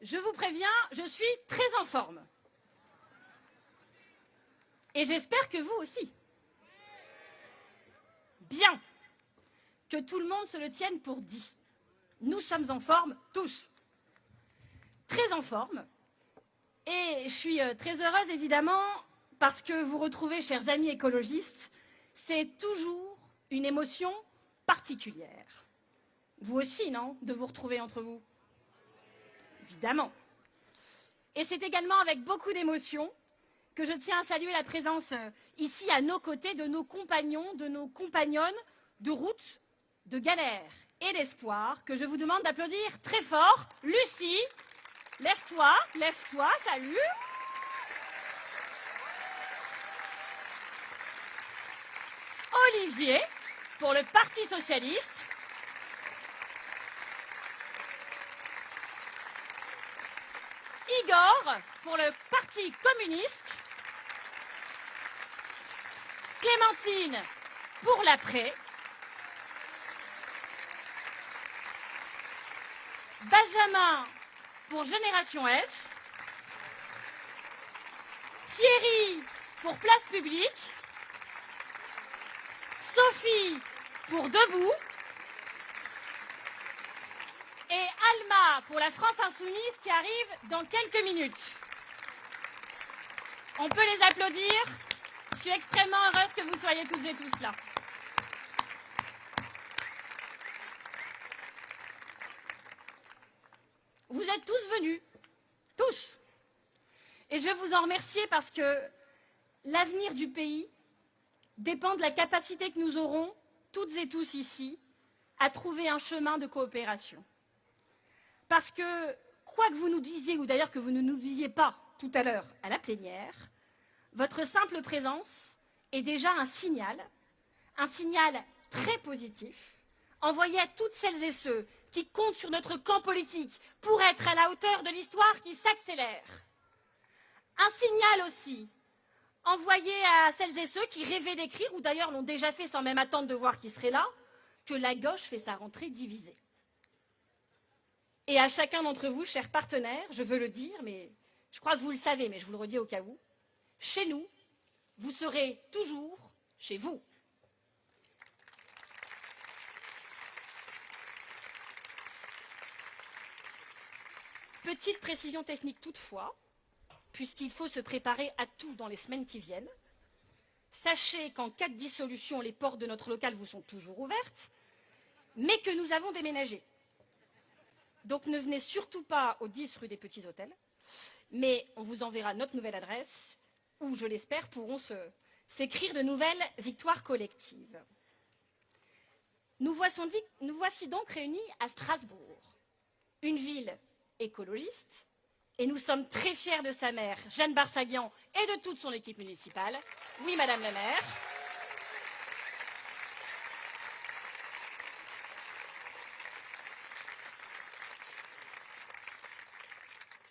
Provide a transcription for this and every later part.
Je vous préviens, je suis très en forme. Et j'espère que vous aussi. Bien. Que tout le monde se le tienne pour dit. Nous sommes en forme, tous. Très en forme. Et je suis très heureuse, évidemment, parce que vous retrouvez, chers amis écologistes, c'est toujours une émotion particulière. Vous aussi, non, de vous retrouver entre vous? Évidemment. Et c'est également avec beaucoup d'émotion que je tiens à saluer la présence ici à nos côtés de nos compagnons, de nos compagnonnes de route, de galère et d'espoir, que je vous demande d'applaudir très fort. Lucie, lève-toi, salut. Olivier, pour le Parti socialiste. Igor, pour le Parti communiste. Clémentine, pour l'après. Benjamin, pour Génération S. Thierry, pour Place publique. Sophie, pour Debout. Et Alma, pour la France insoumise, qui arrive dans quelques minutes. On peut les applaudir. Je suis extrêmement heureuse que vous soyez toutes et tous là. Vous êtes tous venus, tous. Et je veux vous en remercier parce que l'avenir du pays dépend de la capacité que nous aurons, toutes et tous ici, à trouver un chemin de coopération. Parce que, quoi que vous nous disiez, ou d'ailleurs que vous ne nous disiez pas tout à l'heure à la plénière, votre simple présence est déjà un signal très positif, envoyé à toutes celles et ceux qui comptent sur notre camp politique pour être à la hauteur de l'histoire qui s'accélère. Un signal aussi envoyé à celles et ceux qui rêvaient d'écrire, ou d'ailleurs l'ont déjà fait sans même attendre de voir qui serait là, que la gauche fait sa rentrée divisée. Et à chacun d'entre vous, chers partenaires, je veux le dire, mais je crois que vous le savez, mais je vous le redis au cas où, chez nous, vous serez toujours chez vous. Petite précision technique toutefois, puisqu'il faut se préparer à tout dans les semaines qui viennent. Sachez qu'en cas de dissolution, les portes de notre local vous sont toujours ouvertes, mais que nous avons déménagé. Donc ne venez surtout pas au 10 rue des Petits Hôtels, mais on vous enverra notre nouvelle adresse, où, je l'espère, pourront s'écrire de nouvelles victoires collectives. Nous voici donc réunis à Strasbourg, une ville écologiste, et nous sommes très fiers de sa maire, Jeanne Barsaguian, et de toute son équipe municipale. Oui, Madame la maire.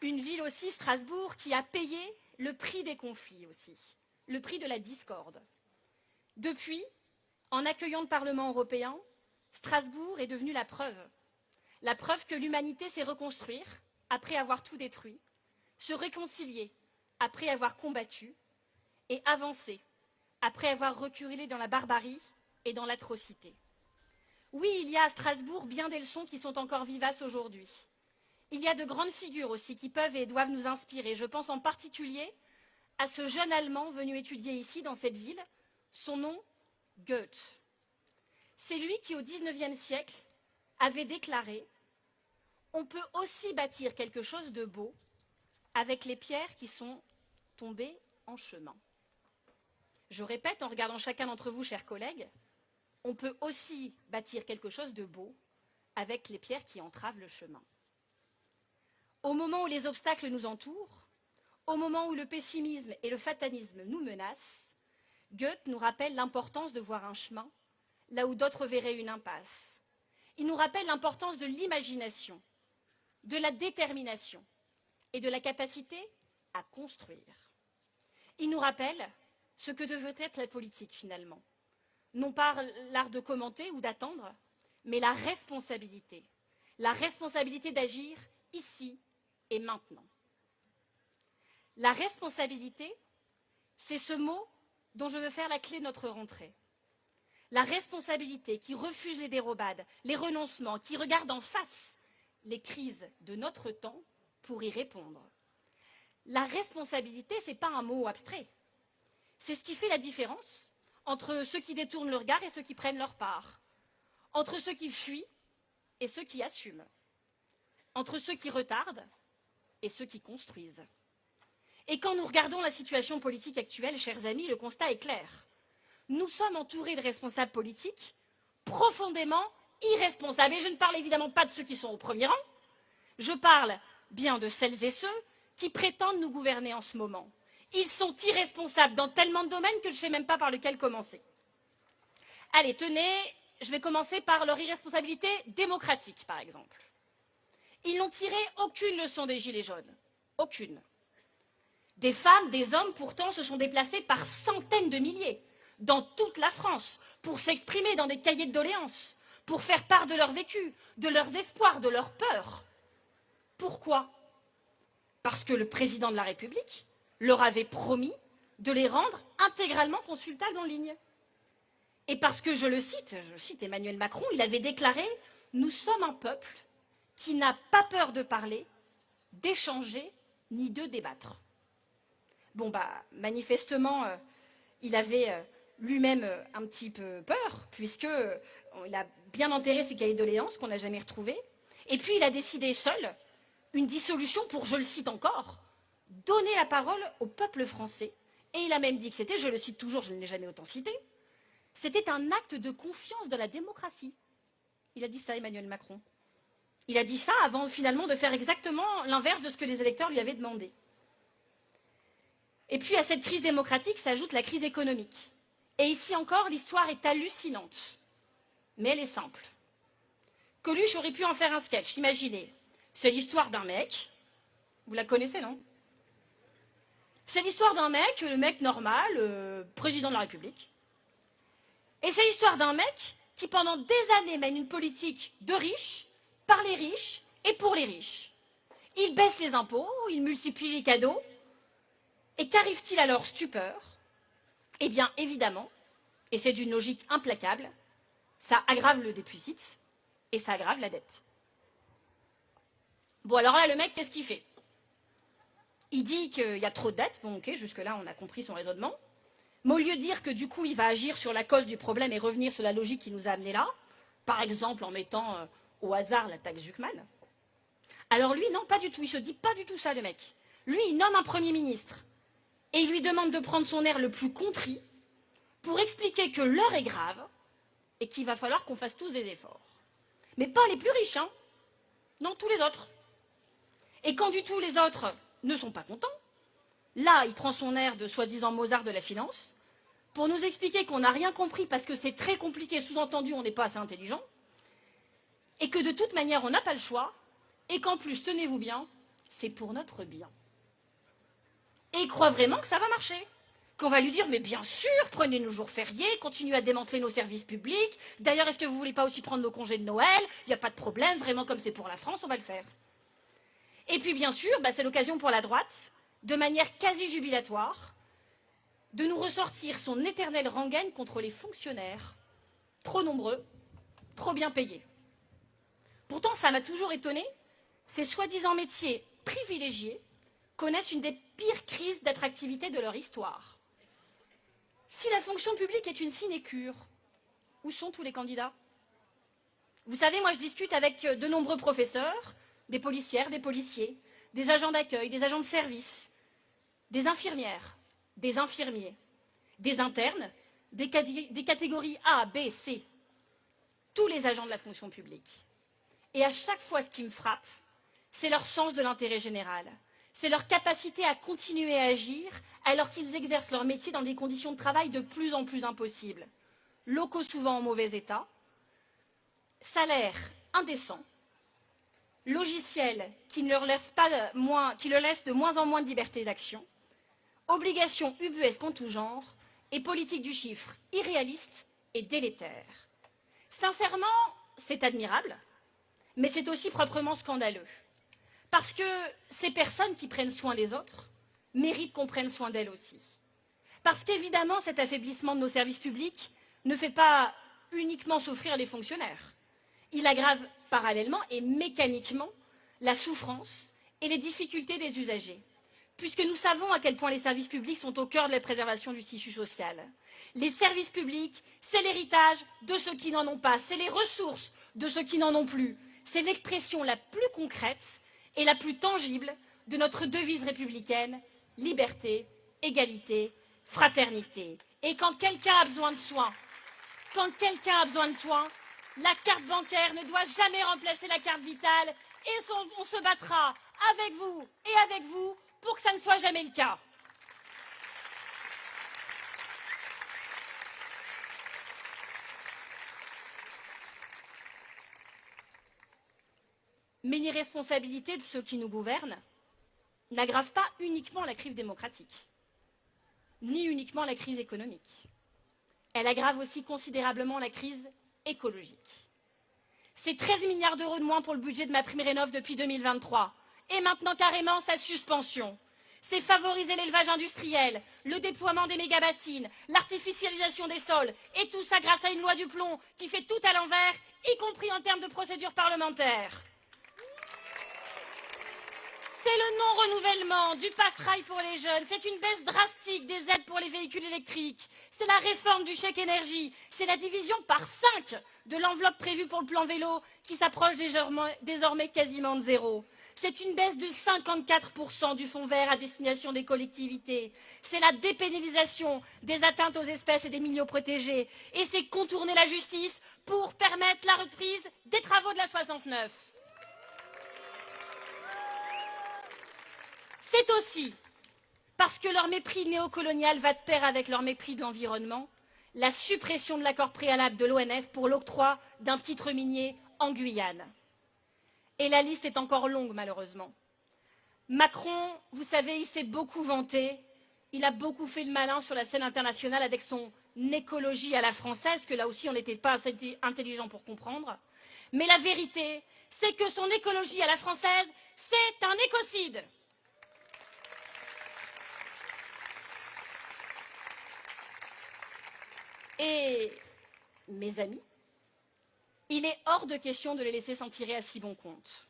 Une ville aussi, Strasbourg, qui a payé le prix des conflits aussi, le prix de la discorde. Depuis, en accueillant le Parlement européen, Strasbourg est devenue la preuve que l'humanité sait reconstruire après avoir tout détruit, se réconcilier après avoir combattu et avancer après avoir reculé dans la barbarie et dans l'atrocité. Oui, il y a à Strasbourg bien des leçons qui sont encore vivaces aujourd'hui. Il y a de grandes figures aussi qui peuvent et doivent nous inspirer. Je pense en particulier à ce jeune Allemand venu étudier ici, dans cette ville. Son nom, Goethe. C'est lui qui, au XIXe siècle, avait déclaré « On peut aussi bâtir quelque chose de beau avec les pierres qui sont tombées en chemin. » Je répète en regardant chacun d'entre vous, chers collègues, on peut aussi bâtir quelque chose de beau avec les pierres qui entravent le chemin. Au moment où les obstacles nous entourent, au moment où le pessimisme et le fatalisme nous menacent, Goethe nous rappelle l'importance de voir un chemin là où d'autres verraient une impasse. Il nous rappelle l'importance de l'imagination, de la détermination et de la capacité à construire. Il nous rappelle ce que devrait être la politique finalement. Non pas l'art de commenter ou d'attendre, mais la responsabilité d'agir ici et maintenant. La responsabilité, c'est ce mot dont je veux faire la clé de notre rentrée. La responsabilité qui refuse les dérobades, les renoncements, qui regarde en face les crises de notre temps pour y répondre. La responsabilité, ce n'est pas un mot abstrait. C'est ce qui fait la différence entre ceux qui détournent le regard et ceux qui prennent leur part, entre ceux qui fuient et ceux qui assument, entre ceux qui retardent et ceux qui construisent. Et quand nous regardons la situation politique actuelle, chers amis, le constat est clair. Nous sommes entourés de responsables politiques profondément irresponsables. Et je ne parle évidemment pas de ceux qui sont au premier rang, je parle bien de celles et ceux qui prétendent nous gouverner en ce moment. Ils sont irresponsables dans tellement de domaines que je ne sais même pas par lequel commencer. Allez, tenez, je vais commencer par leur irresponsabilité démocratique, par exemple. Ils n'ont tiré aucune leçon des Gilets jaunes. Aucune. Des femmes, des hommes, pourtant, se sont déplacés par centaines de milliers dans toute la France pour s'exprimer dans des cahiers de doléances, pour faire part de leur vécu, de leurs espoirs, de leurs peurs. Pourquoi? Parce que le président de la République leur avait promis de les rendre intégralement consultables en ligne. Et parce que, je cite Emmanuel Macron, il avait déclaré « Nous sommes un peuple qui n'a pas peur de parler, d'échanger, ni de débattre ». Bon, manifestement, il avait lui-même un petit peu peur, puisqu'il a bien enterré ses cahiers de doléances qu'on n'a jamais retrouvés. Et puis, il a décidé seul une dissolution pour, je le cite encore, donner la parole au peuple français. Et il a même dit que c'était, je le cite toujours, je ne l'ai jamais autant cité, c'était un acte de confiance de la démocratie. Il a dit ça, Emmanuel Macron. Il a dit ça avant finalement de faire exactement l'inverse de ce que les électeurs lui avaient demandé. Et puis à cette crise démocratique s'ajoute la crise économique. Et ici encore, l'histoire est hallucinante. Mais elle est simple. Coluche aurait pu en faire un sketch, imaginez. C'est l'histoire d'un mec, vous la connaissez, non? C'est l'histoire d'un mec, le mec normal, président de la République. Et c'est l'histoire d'un mec qui, pendant des années, mène une politique de riches, par les riches et pour les riches. Il baisse les impôts, il multiplie les cadeaux. Et qu'arrive-t-il à leur stupeur? Eh bien, évidemment, et c'est d'une logique implacable, ça aggrave le déficit et ça aggrave la dette. Bon, alors là, le mec, qu'est-ce qu'il fait? Il dit qu'il y a trop de dettes. Bon, ok, jusque-là, on a compris son raisonnement. Mais au lieu de dire que du coup, il va agir sur la cause du problème et revenir sur la logique qui nous a amenés là, par exemple en mettant au hasard la taxe Zuckman, alors lui, non, pas du tout. Il se dit pas du tout ça, le mec. Lui, il nomme un Premier ministre et il lui demande de prendre son air le plus contrit pour expliquer que l'heure est grave et qu'il va falloir qu'on fasse tous des efforts. Mais pas les plus riches, hein. Non, tous les autres. Et quand du tout les autres ne sont pas contents, là, il prend son air de soi-disant Mozart de la finance pour nous expliquer qu'on n'a rien compris parce que c'est très compliqué, sous-entendu, on n'est pas assez intelligent, et que de toute manière, on n'a pas le choix, et qu'en plus, tenez-vous bien, c'est pour notre bien. Et il croit vraiment que ça va marcher. Qu'on va lui dire, mais bien sûr, prenez nos jours fériés, continuez à démanteler nos services publics. D'ailleurs, est-ce que vous ne voulez pas aussi prendre nos congés de Noël? Il n'y a pas de problème, vraiment, comme c'est pour la France, on va le faire. Et puis, bien sûr, c'est l'occasion pour la droite, de manière quasi jubilatoire, de nous ressortir son éternelle rengaine contre les fonctionnaires, trop nombreux, trop bien payés. Pourtant, ça m'a toujours étonné, ces soi-disant métiers privilégiés connaissent une des pires crises d'attractivité de leur histoire. Si la fonction publique est une sinécure, où sont tous les candidats? Vous savez, moi je discute avec de nombreux professeurs, des policières, des policiers, des agents d'accueil, des agents de service, des infirmières, des infirmiers, des internes, des catégories A, B, C, tous les agents de la fonction publique. Et à chaque fois, ce qui me frappe, c'est leur sens de l'intérêt général. C'est leur capacité à continuer à agir alors qu'ils exercent leur métier dans des conditions de travail de plus en plus impossibles. Locaux souvent en mauvais état, salaires indécents, logiciels qui leur laissent de moins en moins de liberté d'action, obligations ubuesques en tout genre et politique du chiffre irréaliste et délétère. Sincèrement, c'est admirable, mais c'est aussi proprement scandaleux. Parce que ces personnes qui prennent soin des autres méritent qu'on prenne soin d'elles aussi. Parce qu'évidemment, cet affaiblissement de nos services publics ne fait pas uniquement souffrir les fonctionnaires. Il aggrave parallèlement et mécaniquement la souffrance et les difficultés des usagers, puisque nous savons à quel point les services publics sont au cœur de la préservation du tissu social. Les services publics, c'est l'héritage de ceux qui n'en ont pas, c'est les ressources de ceux qui n'en ont plus, c'est l'expression la plus concrète et la plus tangible de notre devise républicaine, liberté, égalité, fraternité. Et quand quelqu'un a besoin de soins, la carte bancaire ne doit jamais remplacer la carte vitale et on se battra avec vous et avec vous pour que ça ne soit jamais le cas. Mais l'irresponsabilité de ceux qui nous gouvernent n'aggrave pas uniquement la crise démocratique, ni uniquement la crise économique. Elle aggrave aussi considérablement la crise écologique. C'est 13 milliards d'euros de moins pour le budget de MaPrimeRénov' depuis 2023. Et maintenant carrément sa suspension. C'est favoriser l'élevage industriel, le déploiement des méga-bassines, l'artificialisation des sols, et tout ça grâce à une loi du plomb qui fait tout à l'envers, y compris en termes de procédure parlementaire. C'est le non-renouvellement du passe-rail pour les jeunes, c'est une baisse drastique des aides pour les véhicules électriques, c'est la réforme du chèque énergie, c'est la division par 5 de l'enveloppe prévue pour le plan vélo qui s'approche désormais quasiment de zéro. C'est une baisse de 54% du fonds vert à destination des collectivités. C'est la dépénalisation des atteintes aux espèces et des milieux protégés. Et c'est contourner la justice pour permettre la reprise des travaux de la 69. C'est aussi parce que leur mépris néocolonial va de pair avec leur mépris de l'environnement, la suppression de l'accord préalable de l'ONF pour l'octroi d'un titre minier en Guyane. Et la liste est encore longue, malheureusement. Macron, vous savez, il s'est beaucoup vanté, il a beaucoup fait le malin sur la scène internationale avec son écologie à la française, que là aussi on n'était pas assez intelligent pour comprendre. Mais la vérité, c'est que son écologie à la française, c'est un écocide. Et, mes amis, il est hors de question de les laisser s'en tirer à si bon compte.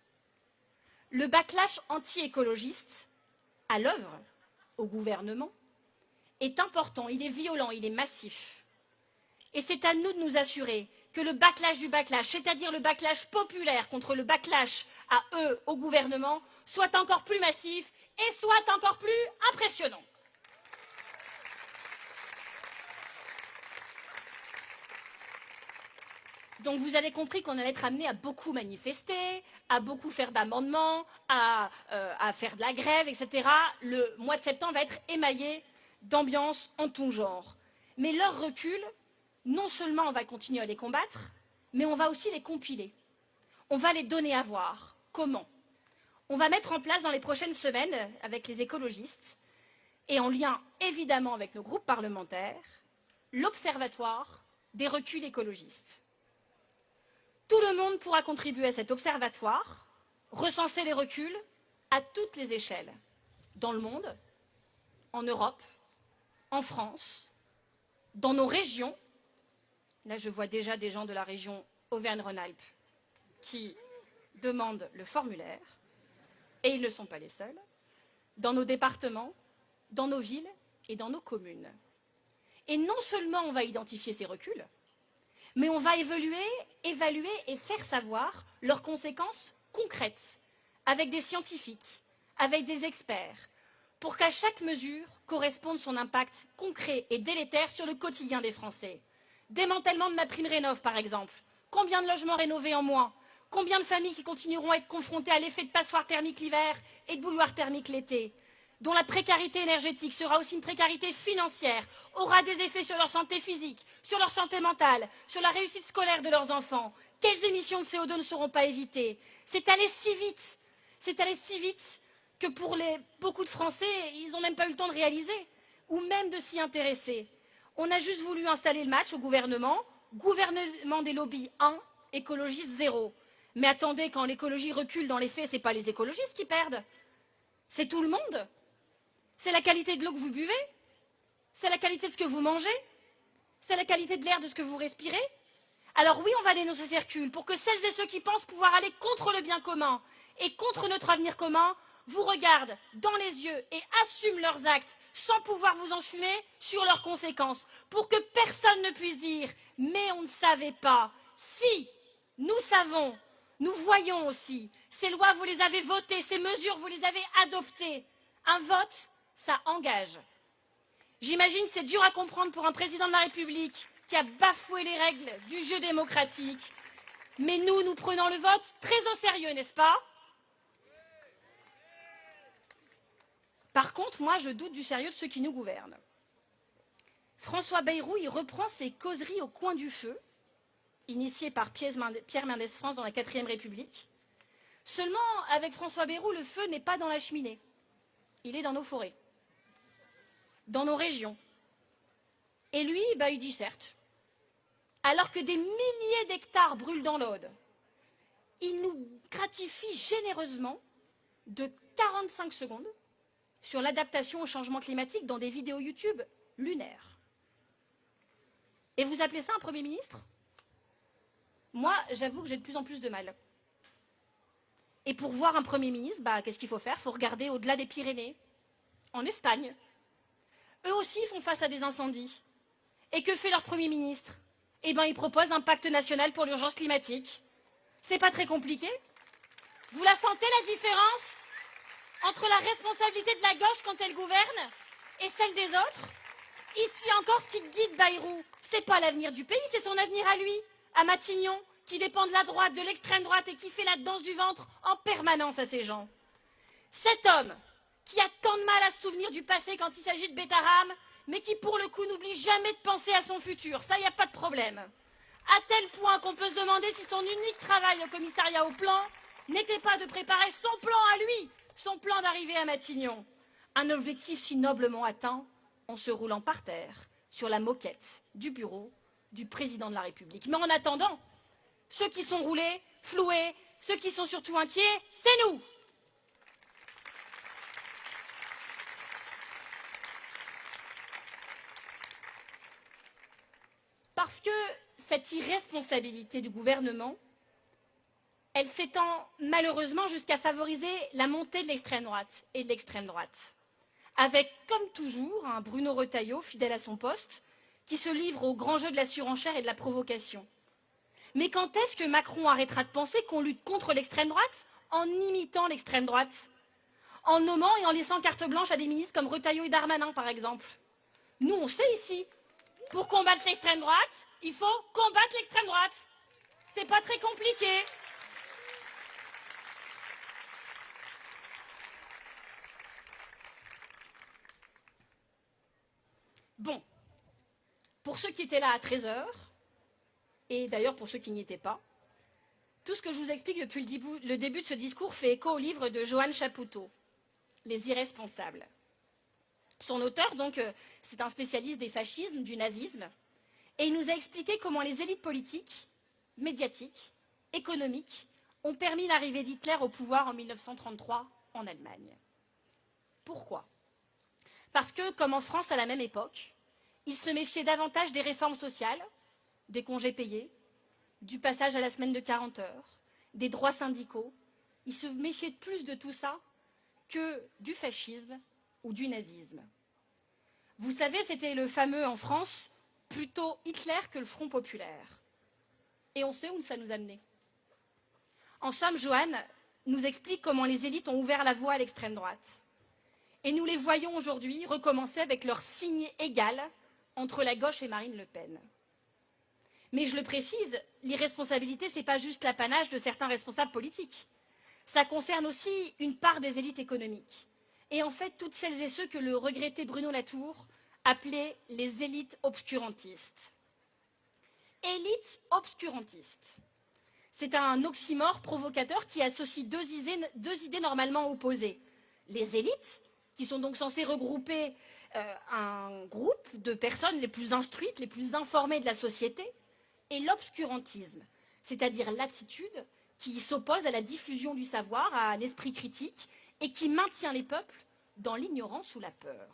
Le backlash anti-écologiste à l'œuvre, au gouvernement, est important, il est violent, il est massif. Et c'est à nous de nous assurer que le backlash du backlash, c'est-à-dire le backlash populaire contre le backlash à eux, au gouvernement, soit encore plus massif et soit encore plus impressionnant. Donc vous avez compris qu'on allait être amené à beaucoup manifester, à beaucoup faire d'amendements, à faire de la grève, etc. Le mois de septembre va être émaillé d'ambiances en tout genre. Mais leur recul, non seulement on va continuer à les combattre, mais on va aussi les compiler. On va les donner à voir. Comment? On va mettre en place dans les prochaines semaines, avec les écologistes, et en lien évidemment avec nos groupes parlementaires, l'Observatoire des reculs écologistes. Tout le monde pourra contribuer à cet observatoire, recenser les reculs à toutes les échelles, dans le monde, en Europe, en France, dans nos régions. Là, je vois déjà des gens de la région Auvergne-Rhône-Alpes qui demandent le formulaire, et ils ne sont pas les seuls, dans nos départements, dans nos villes et dans nos communes. Et non seulement on va identifier ces reculs, mais on va évaluer et faire savoir leurs conséquences concrètes, avec des scientifiques, avec des experts, pour qu'à chaque mesure corresponde son impact concret et délétère sur le quotidien des Français. Démantèlement de MaPrimeRénov', par exemple. Combien de logements rénovés en moins? Combien de familles qui continueront à être confrontées à l'effet de passoire thermique l'hiver et de bouilloire thermique l'été? Dont la précarité énergétique sera aussi une précarité financière, aura des effets sur leur santé physique, sur leur santé mentale, sur la réussite scolaire de leurs enfants. Quelles émissions de CO2 ne seront pas évitées? C'est allé si vite que pour beaucoup de Français, ils n'ont même pas eu le temps de réaliser, ou même de s'y intéresser. On a juste voulu installer le match au gouvernement des lobbies 1, écologiste 0. Mais attendez, quand l'écologie recule dans les faits, ce n'est pas les écologistes qui perdent, c'est tout le monde. C'est la qualité de l'eau que vous buvez, c'est la qualité de ce que vous mangez, c'est la qualité de l'air de ce que vous respirez. Alors oui, on va dénoncer ces reculs pour que celles et ceux qui pensent pouvoir aller contre le bien commun et contre notre avenir commun vous regardent dans les yeux et assument leurs actes sans pouvoir vous enfumer sur leurs conséquences, pour que personne ne puisse dire « mais on ne savait pas ». Si, nous savons, nous voyons aussi, ces lois, vous les avez votées, ces mesures, vous les avez adoptées. Un vote, ça engage. J'imagine que c'est dur à comprendre pour un président de la République qui a bafoué les règles du jeu démocratique. Mais nous prenons le vote très au sérieux, n'est-ce pas? Par contre, moi, je doute du sérieux de ceux qui nous gouvernent. François Bayrou, il reprend ses causeries au coin du feu, initiées par Pierre Mendès France dans la 4e République. Seulement, avec François Bayrou, le feu n'est pas dans la cheminée. Il est dans nos forêts, dans nos régions. Et lui, il dit certes. Alors que des milliers d'hectares brûlent dans l'Aude, il nous gratifie généreusement de 45 secondes sur l'adaptation au changement climatique dans des vidéos YouTube lunaires. Et vous appelez ça un Premier ministre? Moi, j'avoue que j'ai de plus en plus de mal. Et pour voir un Premier ministre, qu'est-ce qu'il faut faire? Il faut regarder au-delà des Pyrénées, en Espagne. Eux aussi font face à des incendies. Et que fait leur Premier ministre? Ils proposent un pacte national pour l'urgence climatique. C'est pas très compliqué. Vous la sentez, la différence entre la responsabilité de la gauche quand elle gouverne et celle des autres? Ici encore, ce qui guide Bayrou, c'est pas l'avenir du pays, c'est son avenir à lui, à Matignon, qui dépend de la droite, de l'extrême droite et qui fait la danse du ventre en permanence à ces gens. Cet homme qui a tant de mal à se souvenir du passé quand il s'agit de Bétarame, mais qui pour le coup n'oublie jamais de penser à son futur, ça y a pas de problème. À tel point qu'on peut se demander si son unique travail au commissariat au plan n'était pas de préparer son plan à lui, son plan d'arrivée à Matignon. Un objectif si noblement atteint en se roulant par terre sur la moquette du bureau du président de la République. Mais en attendant, ceux qui sont roulés, floués, ceux qui sont surtout inquiets, c'est nous. Parce que cette irresponsabilité du gouvernement, elle s'étend malheureusement jusqu'à favoriser la montée de l'extrême droite et de l'extrême droite. Avec, comme toujours, un Bruno Retailleau, fidèle à son poste, qui se livre au grand jeu de la surenchère et de la provocation. Mais quand est-ce que Macron arrêtera de penser qu'on lutte contre l'extrême droite en imitant l'extrême droite? En nommant et en laissant carte blanche à des ministres comme Retailleau et Darmanin, par exemple. Nous, on sait ici, pour combattre l'extrême droite, il faut combattre l'extrême droite. C'est pas très compliqué. Bon, pour ceux qui étaient là à 13 h, et d'ailleurs pour ceux qui n'y étaient pas, tout ce que je vous explique depuis le début de ce discours fait écho au livre de Johan Chapoutot, Les Irresponsables. Son auteur, donc, c'est un spécialiste des fascismes, du nazisme, et il nous a expliqué comment les élites politiques, médiatiques, économiques ont permis l'arrivée d'Hitler au pouvoir en 1933 en Allemagne. Pourquoi? Parce que, comme en France à la même époque, il se méfiait davantage des réformes sociales, des congés payés, du passage à la semaine de 40 heures, des droits syndicaux. Il se méfiait plus de tout ça que du fascisme ou du nazisme. Vous savez, c'était le fameux en France, plutôt Hitler que le Front populaire. Et on sait où ça nous a menés. En somme, Johan nous explique comment les élites ont ouvert la voie à l'extrême droite. Et nous les voyons aujourd'hui recommencer avec leur signe égal entre la gauche et Marine Le Pen. Mais je le précise, l'irresponsabilité, ce n'est pas juste l'apanage de certains responsables politiques. Ça concerne aussi une part des élites économiques. Et en fait, toutes celles et ceux que le regretté Bruno Latour appelait les élites obscurantistes. Élite obscurantiste. C'est un oxymore provocateur qui associe deux idées normalement opposées. Les élites, qui sont donc censées regrouper un groupe de personnes les plus instruites, les plus informées de la société, et l'obscurantisme, c'est-à-dire l'attitude qui s'oppose à la diffusion du savoir, à l'esprit critique, et qui maintient les peuples dans l'ignorance ou la peur.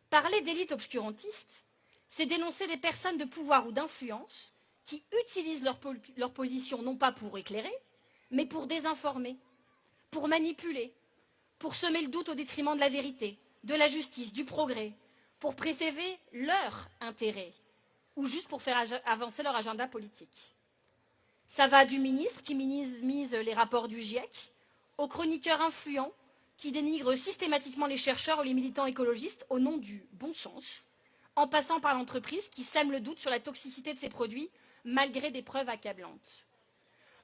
Parler d'élite obscurantiste, c'est dénoncer des personnes de pouvoir ou d'influence qui utilisent leur position non pas pour éclairer, mais pour désinformer, pour manipuler, pour semer le doute au détriment de la vérité, de la justice, du progrès, pour préserver leur intérêt ou juste pour faire avancer leur agenda politique. Ça va du ministre qui minimise les rapports du GIEC, aux chroniqueurs influents qui dénigrent systématiquement les chercheurs ou les militants écologistes au nom du bon sens, en passant par l'entreprise qui sème le doute sur la toxicité de ses produits malgré des preuves accablantes.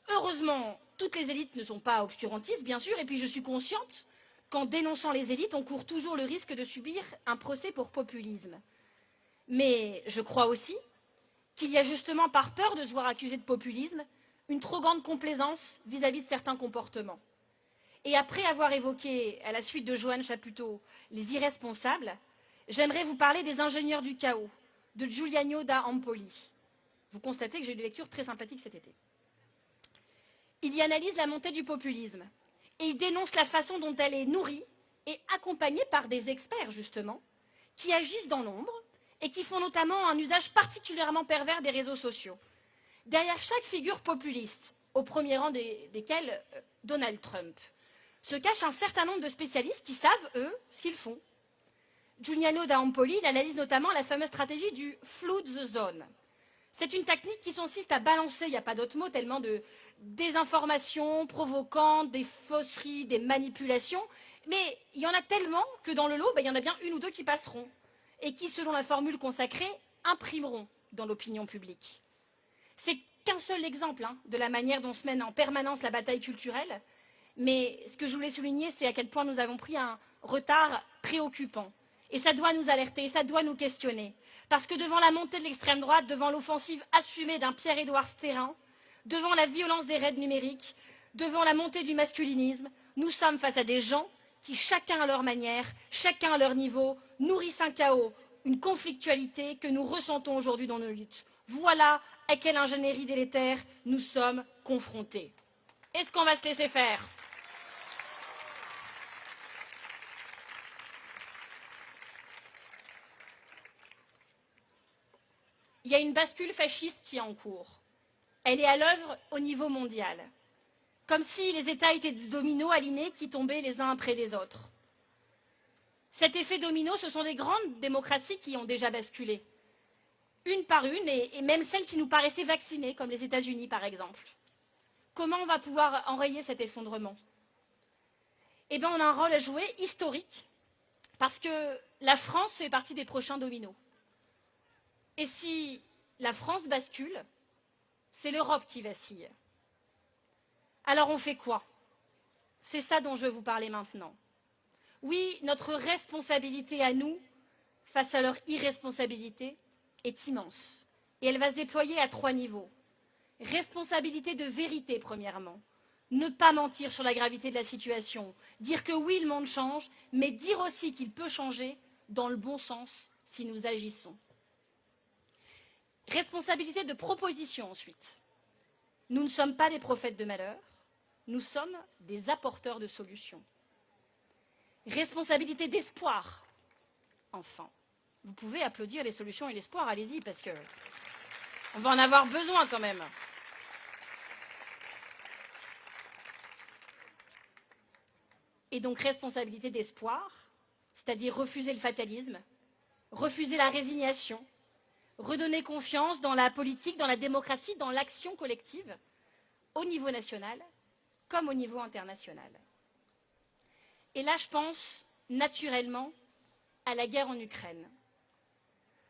Heureusement, toutes les élites ne sont pas obscurantistes, bien sûr, et puis je suis consciente qu'en dénonçant les élites, on court toujours le risque de subir un procès pour populisme. Mais je crois aussi qu'il y a justement, par peur de se voir accusé de populisme, une trop grande complaisance vis-à-vis de certains comportements. Et après avoir évoqué, à la suite de Joanne Chaputto, les irresponsables, j'aimerais vous parler des ingénieurs du chaos, de Giuliano da Empoli. Vous constatez que j'ai eu des lectures très sympathiques cet été. Il y analyse la montée du populisme et il dénonce la façon dont elle est nourrie et accompagnée par des experts, justement, qui agissent dans l'ombre et qui font notamment un usage particulièrement pervers des réseaux sociaux. Derrière chaque figure populiste, au premier rang desquels Donald Trump, se cache un certain nombre de spécialistes qui savent, eux, ce qu'ils font. Giuliano da Empoli analyse notamment la fameuse stratégie du flood the zone. C'est une technique qui consiste à balancer, il n'y a pas d'autre mot, tellement de désinformations provocantes, des fausseries, des manipulations, mais il y en a tellement que dans le lot, il y en a bien une ou deux qui passeront et qui, selon la formule consacrée, imprimeront dans l'opinion publique. C'est qu'un seul exemple de la manière dont se mène en permanence la bataille culturelle, mais ce que je voulais souligner, c'est à quel point nous avons pris un retard préoccupant. Et ça doit nous alerter, ça doit nous questionner. Parce que devant la montée de l'extrême droite, devant l'offensive assumée d'un Pierre-Édouard Stérin, devant la violence des raids numériques, devant la montée du masculinisme, nous sommes face à des gens qui, chacun à leur manière, chacun à leur niveau, nourrissent un chaos, une conflictualité que nous ressentons aujourd'hui dans nos luttes. Voilà à quelle ingénierie délétère nous sommes confrontés. Est-ce qu'on va se laisser faire ? Il y a une bascule fasciste qui est en cours. Elle est à l'œuvre au niveau mondial, comme si les États étaient des dominos alignés qui tombaient les uns après les autres. Cet effet domino, ce sont des grandes démocraties qui ont déjà basculé, une par une, et même celles qui nous paraissaient vaccinées, comme les États-Unis par exemple. Comment on va pouvoir enrayer cet effondrement ? Eh bien, on a un rôle à jouer historique, parce que la France fait partie des prochains dominos. Et si la France bascule, c'est l'Europe qui vacille. Alors on fait quoi ? C'est ça dont je veux vous parler maintenant. Oui, notre responsabilité à nous, face à leur irresponsabilité, est immense. Et elle va se déployer à 3 niveaux. Responsabilité de vérité, premièrement. Ne pas mentir sur la gravité de la situation. Dire que oui, le monde change, mais dire aussi qu'il peut changer dans le bon sens si nous agissons. Responsabilité de proposition, ensuite. Nous ne sommes pas des prophètes de malheur, nous sommes des apporteurs de solutions. Responsabilité d'espoir, enfin. Vous pouvez applaudir les solutions et l'espoir, allez-y, parce qu'on va en avoir besoin quand même. Et donc responsabilité d'espoir, c'est-à-dire refuser le fatalisme, refuser la résignation, redonner confiance dans la politique, dans la démocratie, dans l'action collective, au niveau national comme au niveau international. Et là, je pense naturellement à la guerre en Ukraine.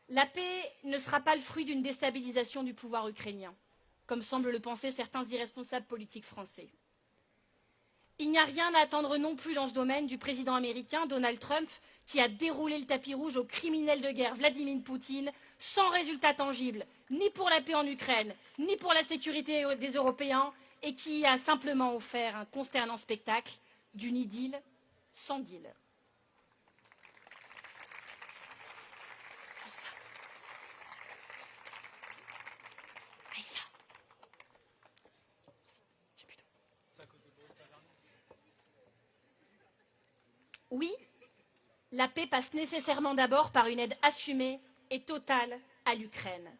La paix ne sera pas le fruit d'une déstabilisation du pouvoir ukrainien, comme semblent le penser certains irresponsables politiques français. Il n'y a rien à attendre non plus dans ce domaine du président américain Donald Trump, qui a déroulé le tapis rouge au criminel de guerre Vladimir Poutine, sans résultat tangible, ni pour la paix en Ukraine, ni pour la sécurité des Européens, et qui a simplement offert un consternant spectacle d'une idylle sans deal. Oui, la paix passe nécessairement d'abord par une aide assumée et totale à l'Ukraine.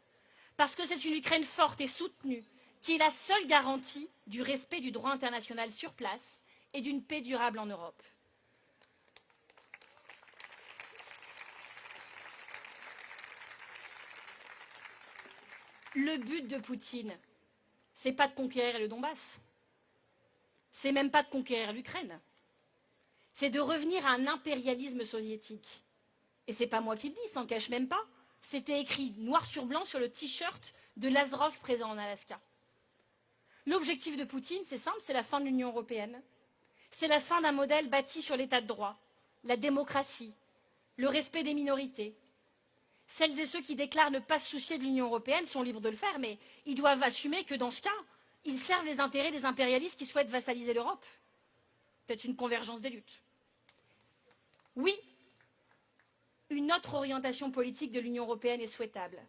Parce que c'est une Ukraine forte et soutenue qui est la seule garantie du respect du droit international sur place et d'une paix durable en Europe. Le but de Poutine, c'est pas de conquérir le Donbass. C'est même pas de conquérir l'Ukraine. C'est de revenir à un impérialisme soviétique. Et c'est pas moi qui le dis, s'en cache même pas. C'était écrit noir sur blanc sur le t-shirt de Lazarov présent en Alaska. L'objectif de Poutine, c'est simple, c'est la fin de l'Union européenne. C'est la fin d'un modèle bâti sur l'état de droit, la démocratie, le respect des minorités. Celles et ceux qui déclarent ne pas se soucier de l'Union européenne sont libres de le faire, mais ils doivent assumer que dans ce cas, ils servent les intérêts des impérialistes qui souhaitent vassaliser l'Europe. Peut-être une convergence des luttes. Oui, une autre orientation politique de l'Union européenne est souhaitable.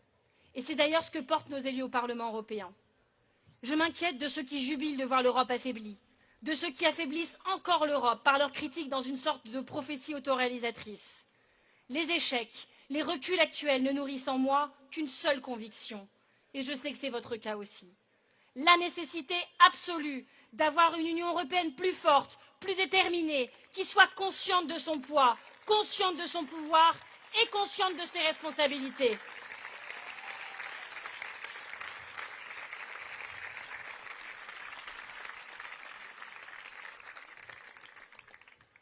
Et c'est d'ailleurs ce que portent nos élus au Parlement européen. Je m'inquiète de ceux qui jubilent de voir l'Europe affaiblie, de ceux qui affaiblissent encore l'Europe par leurs critiques dans une sorte de prophétie autoréalisatrice. Les échecs, les reculs actuels ne nourrissent en moi qu'une seule conviction, et je sais que c'est votre cas aussi. La nécessité absolue d'avoir une Union européenne plus forte, plus déterminée, qui soit consciente de son poids, consciente de son pouvoir et consciente de ses responsabilités.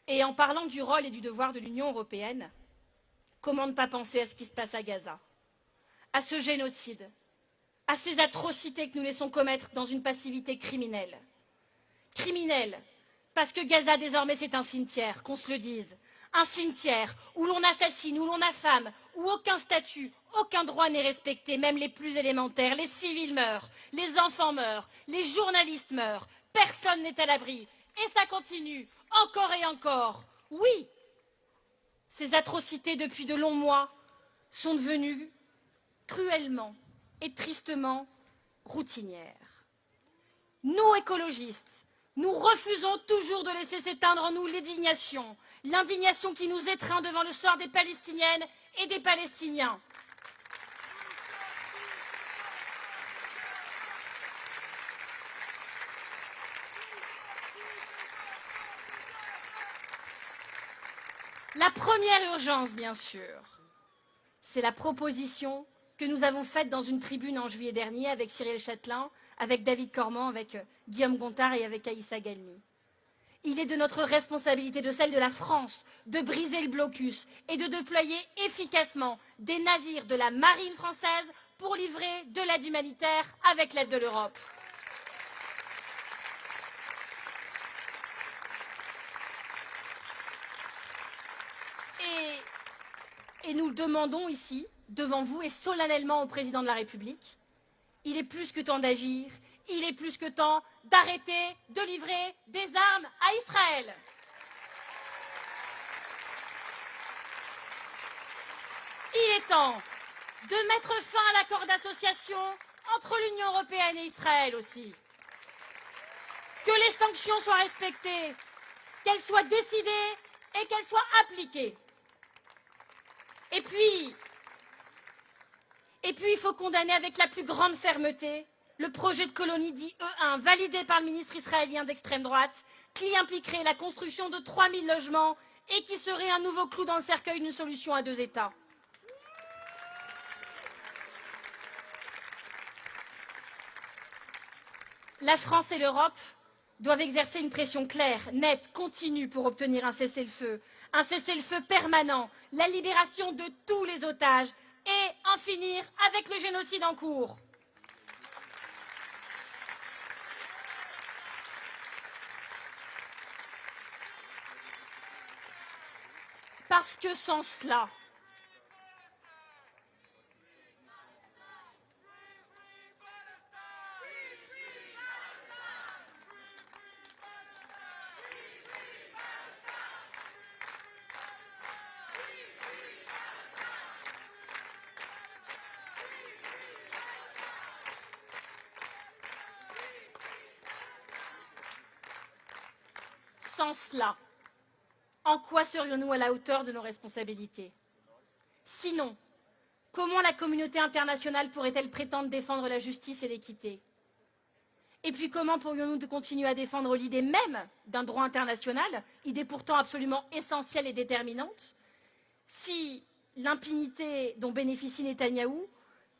Et en parlant du rôle et du devoir de l'Union européenne, comment ne pas penser à ce qui se passe à Gaza, à ce génocide, à ces atrocités que nous laissons commettre dans une passivité criminelle. Criminelle, parce que Gaza désormais c'est un cimetière, qu'on se le dise. Un cimetière où l'on assassine, où l'on affame, où aucun statut, aucun droit n'est respecté, même les plus élémentaires. Les civils meurent, les enfants meurent, les journalistes meurent, personne n'est à l'abri. Et ça continue, encore et encore. Oui, ces atrocités depuis de longs mois sont devenues cruellement et tristement routinières. Nous, écologistes, nous refusons toujours de laisser s'éteindre en nous l'indignation qui nous étreint devant le sort des Palestiniennes et des Palestiniens. La première urgence, bien sûr, c'est la proposition que nous avons faite dans une tribune en juillet dernier avec Cyril Châtelain, avec David Cormand, avec Guillaume Gontard et avec Aïssa Galmi. Il est de notre responsabilité, de celle de la France, de briser le blocus et de déployer efficacement des navires de la marine française pour livrer de l'aide humanitaire avec l'aide de l'Europe. Et nous le demandons ici, devant vous et solennellement au président de la République, il est plus que temps d'agir, il est plus que temps d'arrêter de livrer des armes à Israël. Il est temps de mettre fin à l'accord d'association entre l'Union européenne et Israël aussi. Que les sanctions soient respectées, qu'elles soient décidées et qu'elles soient appliquées. Et puis, il faut condamner avec la plus grande fermeté le projet de colonie dit E1, validé par le ministre israélien d'extrême droite, qui impliquerait la construction de 3000 logements et qui serait un nouveau clou dans le cercueil d'une solution à deux États. La France et l'Europe doivent exercer une pression claire, nette, continue pour obtenir un cessez-le-feu permanent, la libération de tous les otages et en finir avec le génocide en cours. Parce que sans cela, En quoi serions-nous à la hauteur de nos responsabilités? Sinon, comment la communauté internationale pourrait-elle prétendre défendre la justice et l'équité? Et puis comment pourrions-nous continuer à défendre l'idée même d'un droit international, idée pourtant absolument essentielle et déterminante, si l'impunité dont bénéficie Netanyahou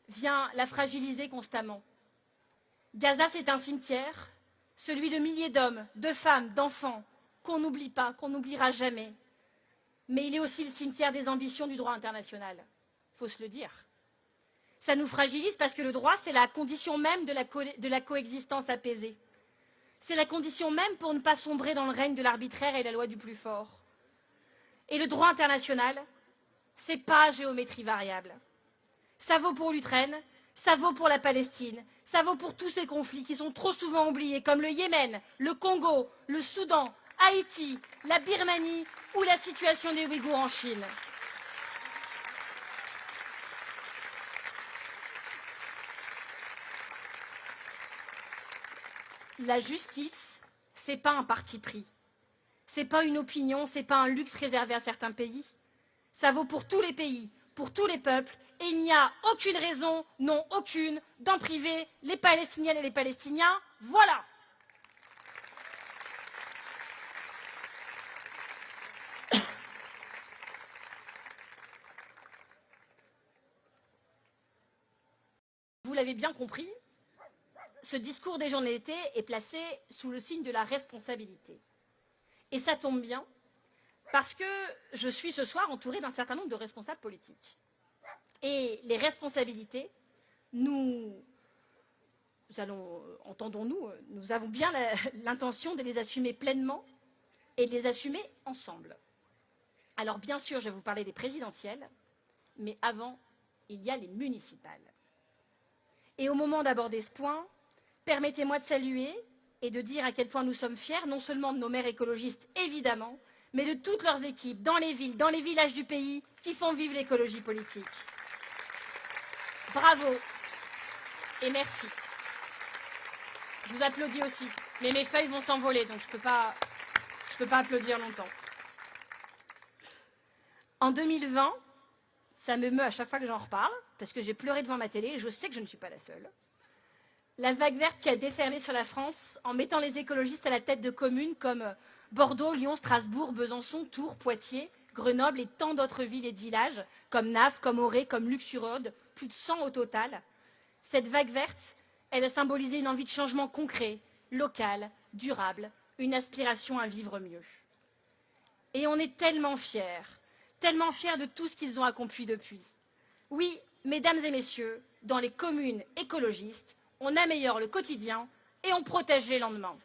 vient la fragiliser constamment? Gaza, c'est un cimetière, celui de milliers d'hommes, de femmes, d'enfants, qu'on n'oublie pas, qu'on n'oubliera jamais. Mais il est aussi le cimetière des ambitions du droit international. Il faut se le dire. Ça nous fragilise parce que le droit, c'est la condition même de la coexistence apaisée. C'est la condition même pour ne pas sombrer dans le règne de l'arbitraire et la loi du plus fort. Et le droit international, c'est pas géométrie variable. Ça vaut pour l'Ukraine, ça vaut pour la Palestine, ça vaut pour tous ces conflits qui sont trop souvent oubliés, comme le Yémen, le Congo, le Soudan, Haïti, la Birmanie ou la situation des Ouïghours en Chine. La justice, c'est pas un parti pris. C'est pas une opinion, c'est pas un luxe réservé à certains pays. Ça vaut pour tous les pays, pour tous les peuples, et il n'y a aucune raison, non aucune, d'en priver les Palestiniennes et les Palestiniens. Voilà. Vous l'avez bien compris, ce discours des journées d'été est placé sous le signe de la responsabilité. Et ça tombe bien, parce que je suis ce soir entourée d'un certain nombre de responsables politiques. Et les responsabilités, entendons-nous, nous avons bien l'intention de les assumer pleinement et de les assumer ensemble. Alors bien sûr, je vais vous parler des présidentielles, mais avant, il y a les municipales. Et au moment d'aborder ce point, permettez-moi de saluer et de dire à quel point nous sommes fiers, non seulement de nos maires écologistes, évidemment, mais de toutes leurs équipes, dans les villes, dans les villages du pays, qui font vivre l'écologie politique. Bravo et merci. Je vous applaudis aussi, mais mes feuilles vont s'envoler, donc je peux pas applaudir longtemps. En 2020, ça me meut à chaque fois que j'en reparle, parce que j'ai pleuré devant ma télé, et je sais que je ne suis pas la seule. La vague verte qui a déferlé sur la France en mettant les écologistes à la tête de communes comme Bordeaux, Lyon, Strasbourg, Besançon, Tours, Poitiers, Grenoble et tant d'autres villes et de villages, comme Naf, comme Auray, comme Luxurode, plus de 100 au total. Cette vague verte, elle a symbolisé une envie de changement concret, local, durable, une aspiration à vivre mieux. Et on est tellement fiers de tout ce qu'ils ont accompli depuis. Oui, mesdames et messieurs, dans les communes écologistes, on améliore le quotidien et on protège les lendemains.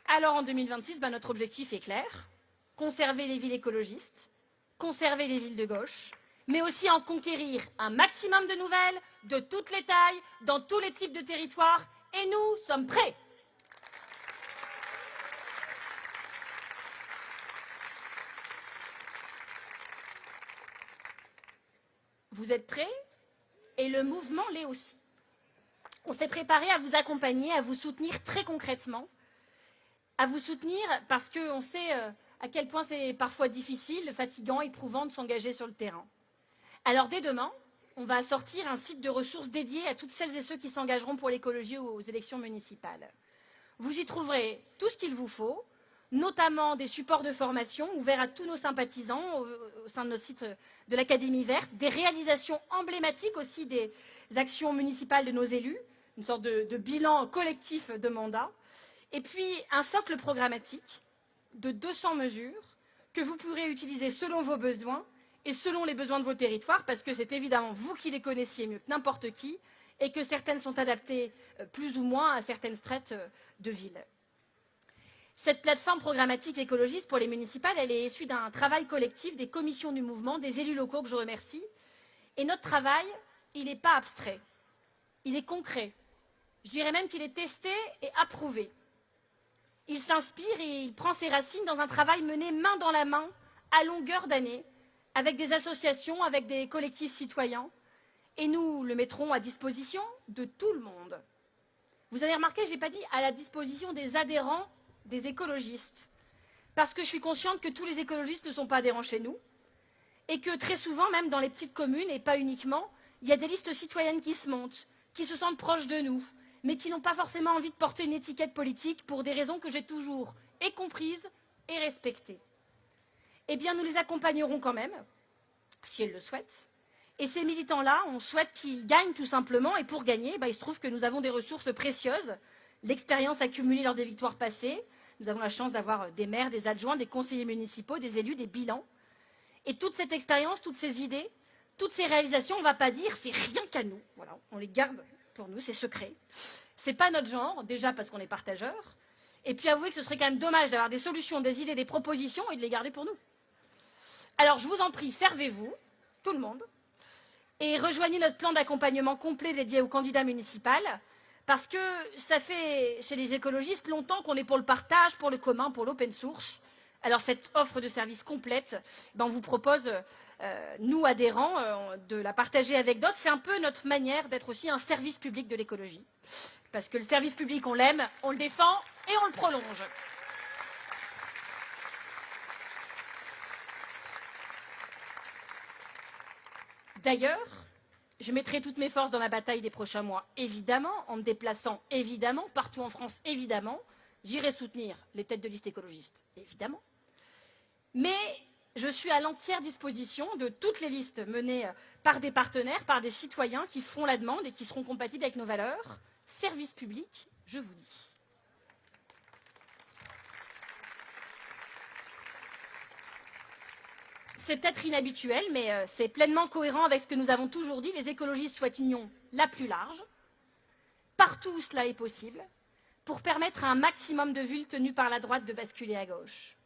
Alors en 2026, notre objectif est clair, conserver les villes écologistes, conserver les villes de gauche, mais aussi en conquérir un maximum de nouvelles, de toutes les tailles, dans tous les types de territoires, et nous sommes prêts. Vous êtes prêts? Et le mouvement l'est aussi. On s'est préparé à vous accompagner, à vous soutenir très concrètement, à vous soutenir parce qu'on sait à quel point c'est parfois difficile, fatigant, éprouvant de s'engager sur le terrain. Alors dès demain, on va sortir un site de ressources dédié à toutes celles et ceux qui s'engageront pour l'écologie aux élections municipales. Vous y trouverez tout ce qu'il vous faut, notamment des supports de formation ouverts à tous nos sympathisants au sein de nos sites de l'Académie verte, des réalisations emblématiques aussi des actions municipales de nos élus, une sorte de bilan collectif de mandat, et puis un socle programmatique de 200 mesures que vous pourrez utiliser selon vos besoins et selon les besoins de vos territoires, parce que c'est évidemment vous qui les connaissiez mieux que n'importe qui, et que certaines sont adaptées plus ou moins à certaines strates de villes. Cette plateforme programmatique écologiste pour les municipales, elle est issue d'un travail collectif des commissions du mouvement, des élus locaux que je remercie. Et notre travail, il n'est pas abstrait, il est concret. Je dirais même qu'il est testé et approuvé. Il s'inspire et il prend ses racines dans un travail mené main dans la main à longueur d'année, avec des associations, avec des collectifs citoyens, et nous le mettrons à disposition de tout le monde. Vous avez remarqué, je n'ai pas dit à la disposition des adhérents des écologistes, parce que je suis consciente que tous les écologistes ne sont pas adhérents chez nous, et que très souvent, même dans les petites communes, et pas uniquement, il y a des listes citoyennes qui se montent, qui se sentent proches de nous, mais qui n'ont pas forcément envie de porter une étiquette politique pour des raisons que j'ai toujours et comprises et respectées. Eh bien, nous les accompagnerons quand même, si elles le souhaitent. Et ces militants-là, on souhaite qu'ils gagnent tout simplement, et pour gagner, il se trouve que nous avons des ressources précieuses, l'expérience accumulée lors des victoires passées. Nous avons la chance d'avoir des maires, des adjoints, des conseillers municipaux, des élus, des bilans. Et toute cette expérience, toutes ces idées, toutes ces réalisations, on ne va pas dire c'est rien qu'à nous. Voilà, on les garde pour nous, c'est secret. Ce n'est pas notre genre, déjà parce qu'on est partageurs. Et puis avouez que ce serait quand même dommage d'avoir des solutions, des idées, des propositions et de les garder pour nous. Alors je vous en prie, servez-vous, tout le monde, et rejoignez notre plan d'accompagnement complet dédié aux candidats municipaux, parce que ça fait, chez les écologistes, longtemps qu'on est pour le partage, pour le commun, pour l'open source. Alors cette offre de service complète, on vous propose, nous adhérents, de la partager avec d'autres. C'est un peu notre manière d'être aussi un service public de l'écologie. Parce que le service public, on l'aime, on le défend et on le prolonge. D'ailleurs, je mettrai toutes mes forces dans la bataille des prochains mois, évidemment, en me déplaçant, évidemment, partout en France, évidemment. J'irai soutenir les têtes de liste écologistes, évidemment. Mais je suis à l'entière disposition de toutes les listes menées par des partenaires, par des citoyens qui feront la demande et qui seront compatibles avec nos valeurs. Service public, je vous dis. C'est peut-être inhabituel, mais c'est pleinement cohérent avec ce que nous avons toujours dit. Les écologistes souhaitent une union la plus large, partout où cela est possible, pour permettre à un maximum de villes tenues par la droite de basculer à gauche.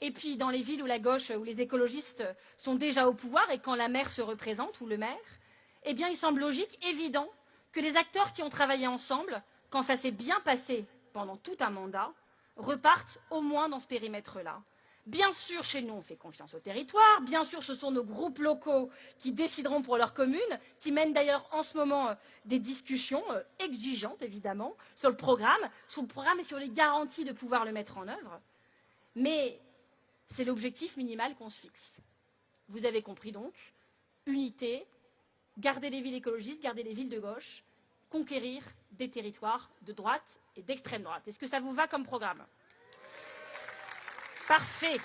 Et puis, dans les villes où la gauche, où les écologistes sont déjà au pouvoir, et quand la maire se représente, ou le maire, eh bien, il semble logique, évident, que les acteurs qui ont travaillé ensemble, quand ça s'est bien passé pendant tout un mandat, repartent au moins dans ce périmètre-là. Bien sûr, chez nous, on fait confiance au territoire. Bien sûr, ce sont nos groupes locaux qui décideront pour leur commune, qui mènent d'ailleurs en ce moment des discussions exigeantes, évidemment, sur le programme et sur les garanties de pouvoir le mettre en œuvre. Mais c'est l'objectif minimal qu'on se fixe. Vous avez compris donc, unité, garder les villes écologistes, garder les villes de gauche, conquérir des territoires de droite et d'extrême droite. Est-ce que ça vous va comme programme ? Parfait.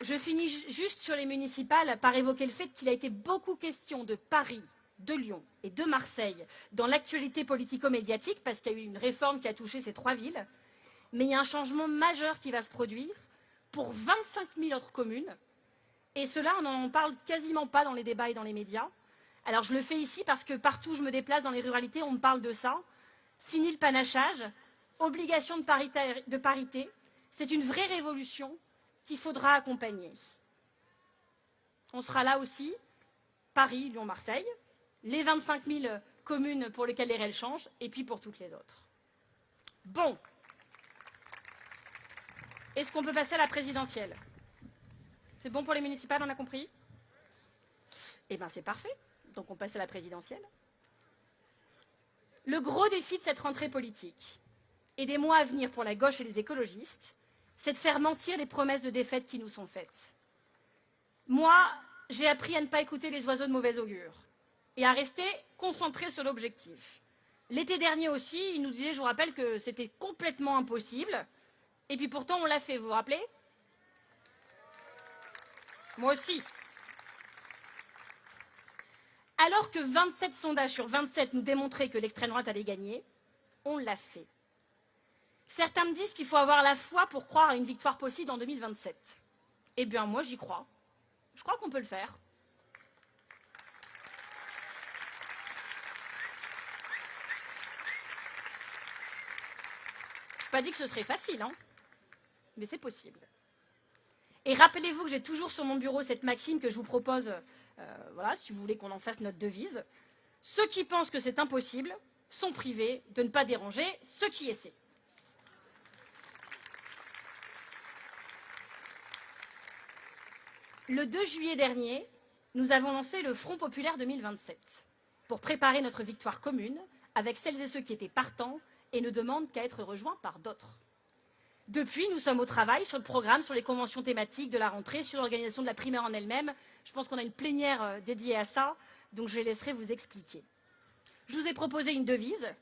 Je finis juste sur les municipales par évoquer le fait qu'il a été beaucoup question de Paris, de Lyon et de Marseille dans l'actualité politico-médiatique, parce qu'il y a eu une réforme qui a touché ces 3 villes. Mais il y a un changement majeur qui va se produire pour 25 000 autres communes. Et cela, on n'en parle quasiment pas dans les débats et dans les médias. Alors je le fais ici parce que partout où je me déplace dans les ruralités, on me parle de ça. Fini le panachage. Obligation de parité, c'est une vraie révolution qu'il faudra accompagner. On sera là aussi, Paris, Lyon, Marseille, les 25 000 communes pour lesquelles les règles changent, et puis pour toutes les autres. Bon. Est-ce qu'on peut passer à la présidentielle? C'est bon pour les municipales, on a compris? Eh bien, c'est parfait. Donc, on passe à la présidentielle. Le gros défi de cette rentrée politique, et des mois à venir pour la gauche et les écologistes, c'est de faire mentir les promesses de défaite qui nous sont faites. Moi, j'ai appris à ne pas écouter les oiseaux de mauvais augure et à rester concentré sur l'objectif. L'été dernier aussi, ils nous disaient, je vous rappelle, que c'était complètement impossible. Et puis pourtant, on l'a fait, vous vous rappelez? Moi aussi. Alors que 27 sondages sur 27 nous démontraient que l'extrême droite allait gagner, on l'a fait. Certains me disent qu'il faut avoir la foi pour croire à une victoire possible en 2027. Eh bien, moi, j'y crois. Je crois qu'on peut le faire. Je n'ai pas dit que ce serait facile, hein, mais c'est possible. Et rappelez-vous que j'ai toujours sur mon bureau cette maxime que je vous propose, voilà, si vous voulez qu'on en fasse notre devise. Ceux qui pensent que c'est impossible sont privés de ne pas déranger ceux qui essaient. Le 2 juillet dernier, nous avons lancé le Front populaire 2027 pour préparer notre victoire commune avec celles et ceux qui étaient partants et ne demandent qu'à être rejoints par d'autres. Depuis, nous sommes au travail sur le programme, sur les conventions thématiques de la rentrée, sur l'organisation de la primaire en elle-même. Je pense qu'on a une plénière dédiée à ça, donc je laisserai vous expliquer. Je vous ai proposé une devise.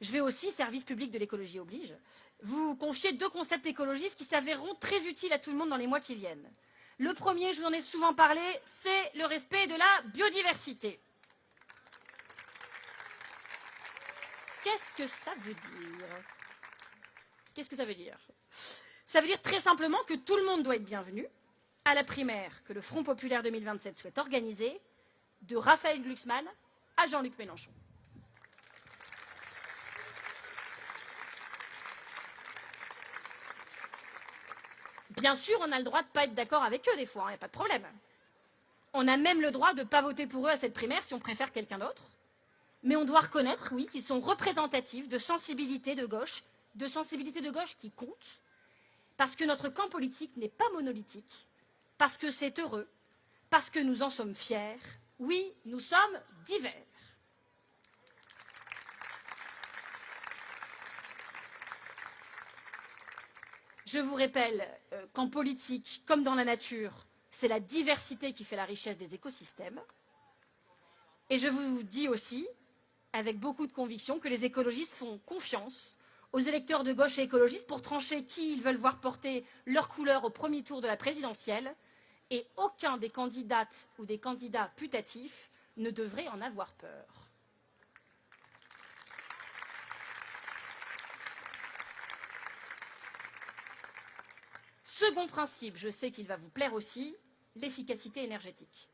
Je vais aussi, service public de l'écologie oblige, vous confier 2 concepts écologistes qui s'avéreront très utiles à tout le monde dans les mois qui viennent. Le premier, je vous en ai souvent parlé, c'est le respect de la biodiversité. Qu'est-ce que ça veut dire? Qu'est-ce que ça veut dire? Ça veut dire très simplement que tout le monde doit être bienvenu à la primaire que le Front populaire 2027 souhaite organiser, de Raphaël Glucksmann à Jean-Luc Mélenchon. Bien sûr, on a le droit de ne pas être d'accord avec eux des fois, il n'y a pas de problème. On a même le droit de ne pas voter pour eux à cette primaire si on préfère quelqu'un d'autre. Mais on doit reconnaître, oui, qu'ils sont représentatifs de sensibilités de gauche qui comptent, parce que notre camp politique n'est pas monolithique, parce que c'est heureux, parce que nous en sommes fiers. Oui, nous sommes divers. Je vous rappelle qu'en politique, comme dans la nature, c'est la diversité qui fait la richesse des écosystèmes. Et je vous dis aussi, avec beaucoup de conviction, que les écologistes font confiance aux électeurs de gauche et écologistes pour trancher qui ils veulent voir porter leur couleur au premier tour de la présidentielle. Et aucun des candidates ou des candidats putatifs ne devrait en avoir peur. Second principe, je sais qu'il va vous plaire aussi, l'efficacité énergétique.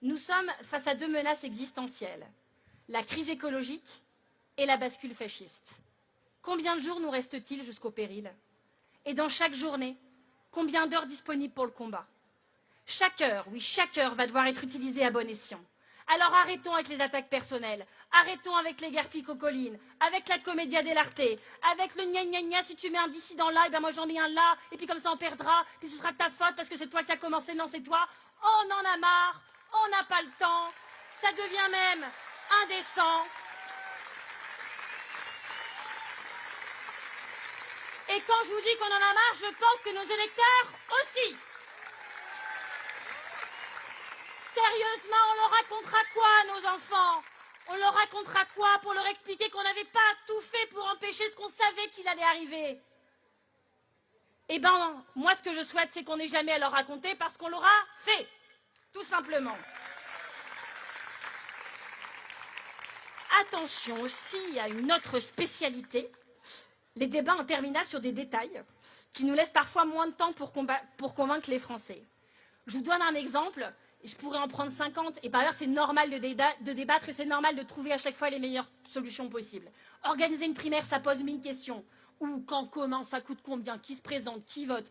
Nous sommes face à 2 menaces existentielles, la crise écologique et la bascule fasciste. Combien de jours nous reste-t-il jusqu'au péril? Et dans chaque journée, combien d'heures disponibles pour le combat? Chaque heure, oui, chaque heure va devoir être utilisée à bon escient. Alors arrêtons avec les attaques personnelles, arrêtons avec les guerres picocolines, avec la commedia dell'arte, avec le gna gna gna, si tu mets un dissident là, et ben moi j'en mets un là, et puis comme ça on perdra, puis ce sera ta faute parce que c'est toi qui as commencé, non c'est toi. On en a marre, on n'a pas le temps, ça devient même indécent. Et quand je vous dis qu'on en a marre, je pense que nos électeurs aussi. Sérieusement, on leur racontera quoi à nos enfants? On leur racontera quoi pour leur expliquer qu'on n'avait pas tout fait pour empêcher ce qu'on savait qu'il allait arriver? Eh bien, moi, ce que je souhaite, c'est qu'on n'ait jamais à leur raconter parce qu'on l'aura fait, tout simplement. Attention aussi à une autre spécialité, les débats interminables sur des détails qui nous laissent parfois moins de temps pour convaincre les Français. Je vous donne un exemple. Je pourrais en prendre 50, et par ailleurs, c'est normal de débattre et c'est normal de trouver à chaque fois les meilleures solutions possibles. Organiser une primaire, ça pose 1000 questions. Où, quand, comment, ça coûte combien, qui se présente, qui vote.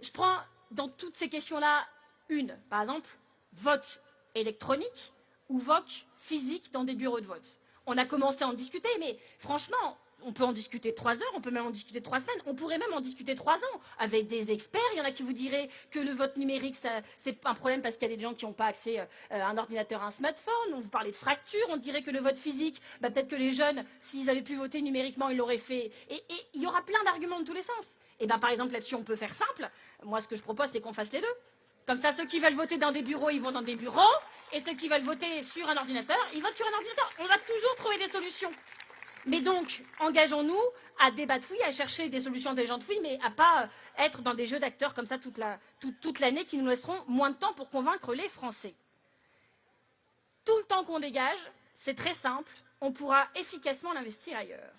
Je prends dans toutes ces questions-là une, par exemple, vote électronique ou vote physique dans des bureaux de vote. On a commencé à en discuter, mais franchement, on peut en discuter 3 heures, on peut même en discuter 3 semaines, on pourrait même en discuter 3 ans avec des experts. Il y en a qui vous diraient que le vote numérique, c'est un problème parce qu'il y a des gens qui n'ont pas accès à un ordinateur, à un smartphone. On vous parlait de fracture, on dirait que le vote physique, peut-être que les jeunes, s'ils avaient pu voter numériquement, ils l'auraient fait. Et il y aura plein d'arguments de tous les sens. Et par exemple, là-dessus, on peut faire simple. Moi, ce que je propose, c'est qu'on fasse les deux. Comme ça, ceux qui veulent voter dans des bureaux, ils vont dans des bureaux. Et ceux qui veulent voter sur un ordinateur, ils votent sur un ordinateur. On va toujours trouver des solutions. Mais donc, engageons-nous à débattre, oui, à chercher des solutions intelligentes, oui, mais à ne pas être dans des jeux d'acteurs comme ça toute l'année qui nous laisseront moins de temps pour convaincre les Français. Tout le temps qu'on dégage, c'est très simple, on pourra efficacement l'investir ailleurs.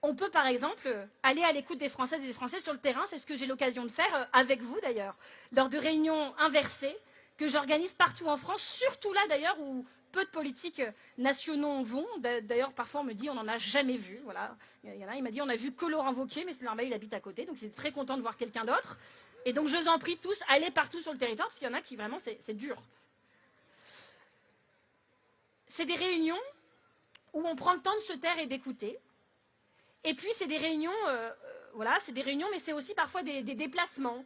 On peut, par exemple, aller à l'écoute des Françaises et des Français sur le terrain, c'est ce que j'ai l'occasion de faire avec vous, d'ailleurs, lors de réunions inversées que j'organise partout en France, surtout là, d'ailleurs, où peu de politiques nationaux vont. D'ailleurs, parfois, on me dit on n'en a jamais vu. Voilà. Il y en a, il m'a dit on a vu que Laurent Wauquiez, mais c'est normal, il habite à côté, donc c'est très content de voir quelqu'un d'autre. Et donc, je vous en prie tous, allez partout sur le territoire, parce qu'il y en a qui vraiment, c'est dur. C'est des réunions où on prend le temps de se taire et d'écouter. Et puis, c'est des réunions, voilà, c'est des réunions, mais c'est aussi parfois des déplacements,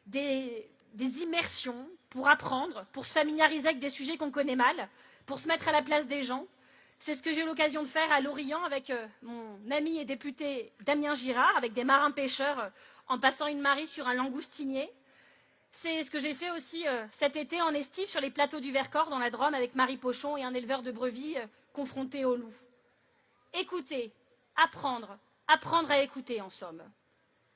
des des immersions pour apprendre, pour se familiariser avec des sujets qu'on connaît mal, pour se mettre à la place des gens. C'est ce que j'ai eu l'occasion de faire à Lorient avec mon ami et député Damien Girard, avec des marins-pêcheurs en passant une marée sur un langoustinier. C'est ce que j'ai fait aussi cet été en estive sur les plateaux du Vercors dans la Drôme avec Marie Pochon et un éleveur de brebis confronté au loup. Écouter, apprendre, apprendre à écouter en somme.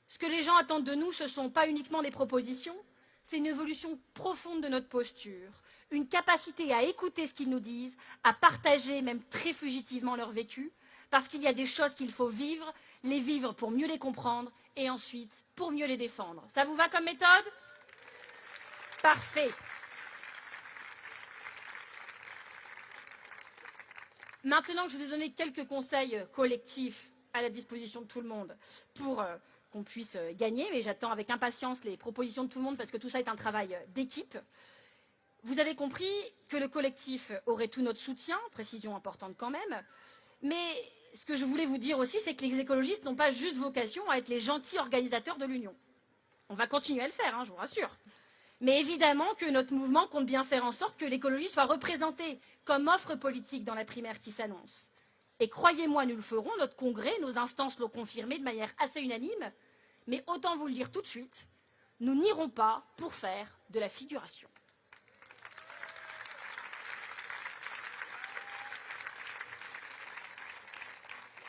Ce que les gens attendent de nous, ce ne sont pas uniquement des propositions, c'est une évolution profonde de notre posture, une capacité à écouter ce qu'ils nous disent, à partager même très fugitivement leur vécu, parce qu'il y a des choses qu'il faut vivre, les vivre pour mieux les comprendre et ensuite pour mieux les défendre. Ça vous va comme méthode ? Parfait. Maintenant que je vous ai donné quelques conseils collectifs à la disposition de tout le monde pour qu'on puisse gagner, mais j'attends avec impatience les propositions de tout le monde parce que tout ça est un travail d'équipe. Vous avez compris que le collectif aurait tout notre soutien, précision importante quand même, mais ce que je voulais vous dire aussi, c'est que les écologistes n'ont pas juste vocation à être les gentils organisateurs de l'Union. On va continuer à le faire, je vous rassure. Mais évidemment que notre mouvement compte bien faire en sorte que l'écologie soit représentée comme offre politique dans la primaire qui s'annonce. Et croyez-moi, nous le ferons, notre congrès, nos instances l'ont confirmé de manière assez unanime, mais autant vous le dire tout de suite, nous n'irons pas pour faire de la figuration.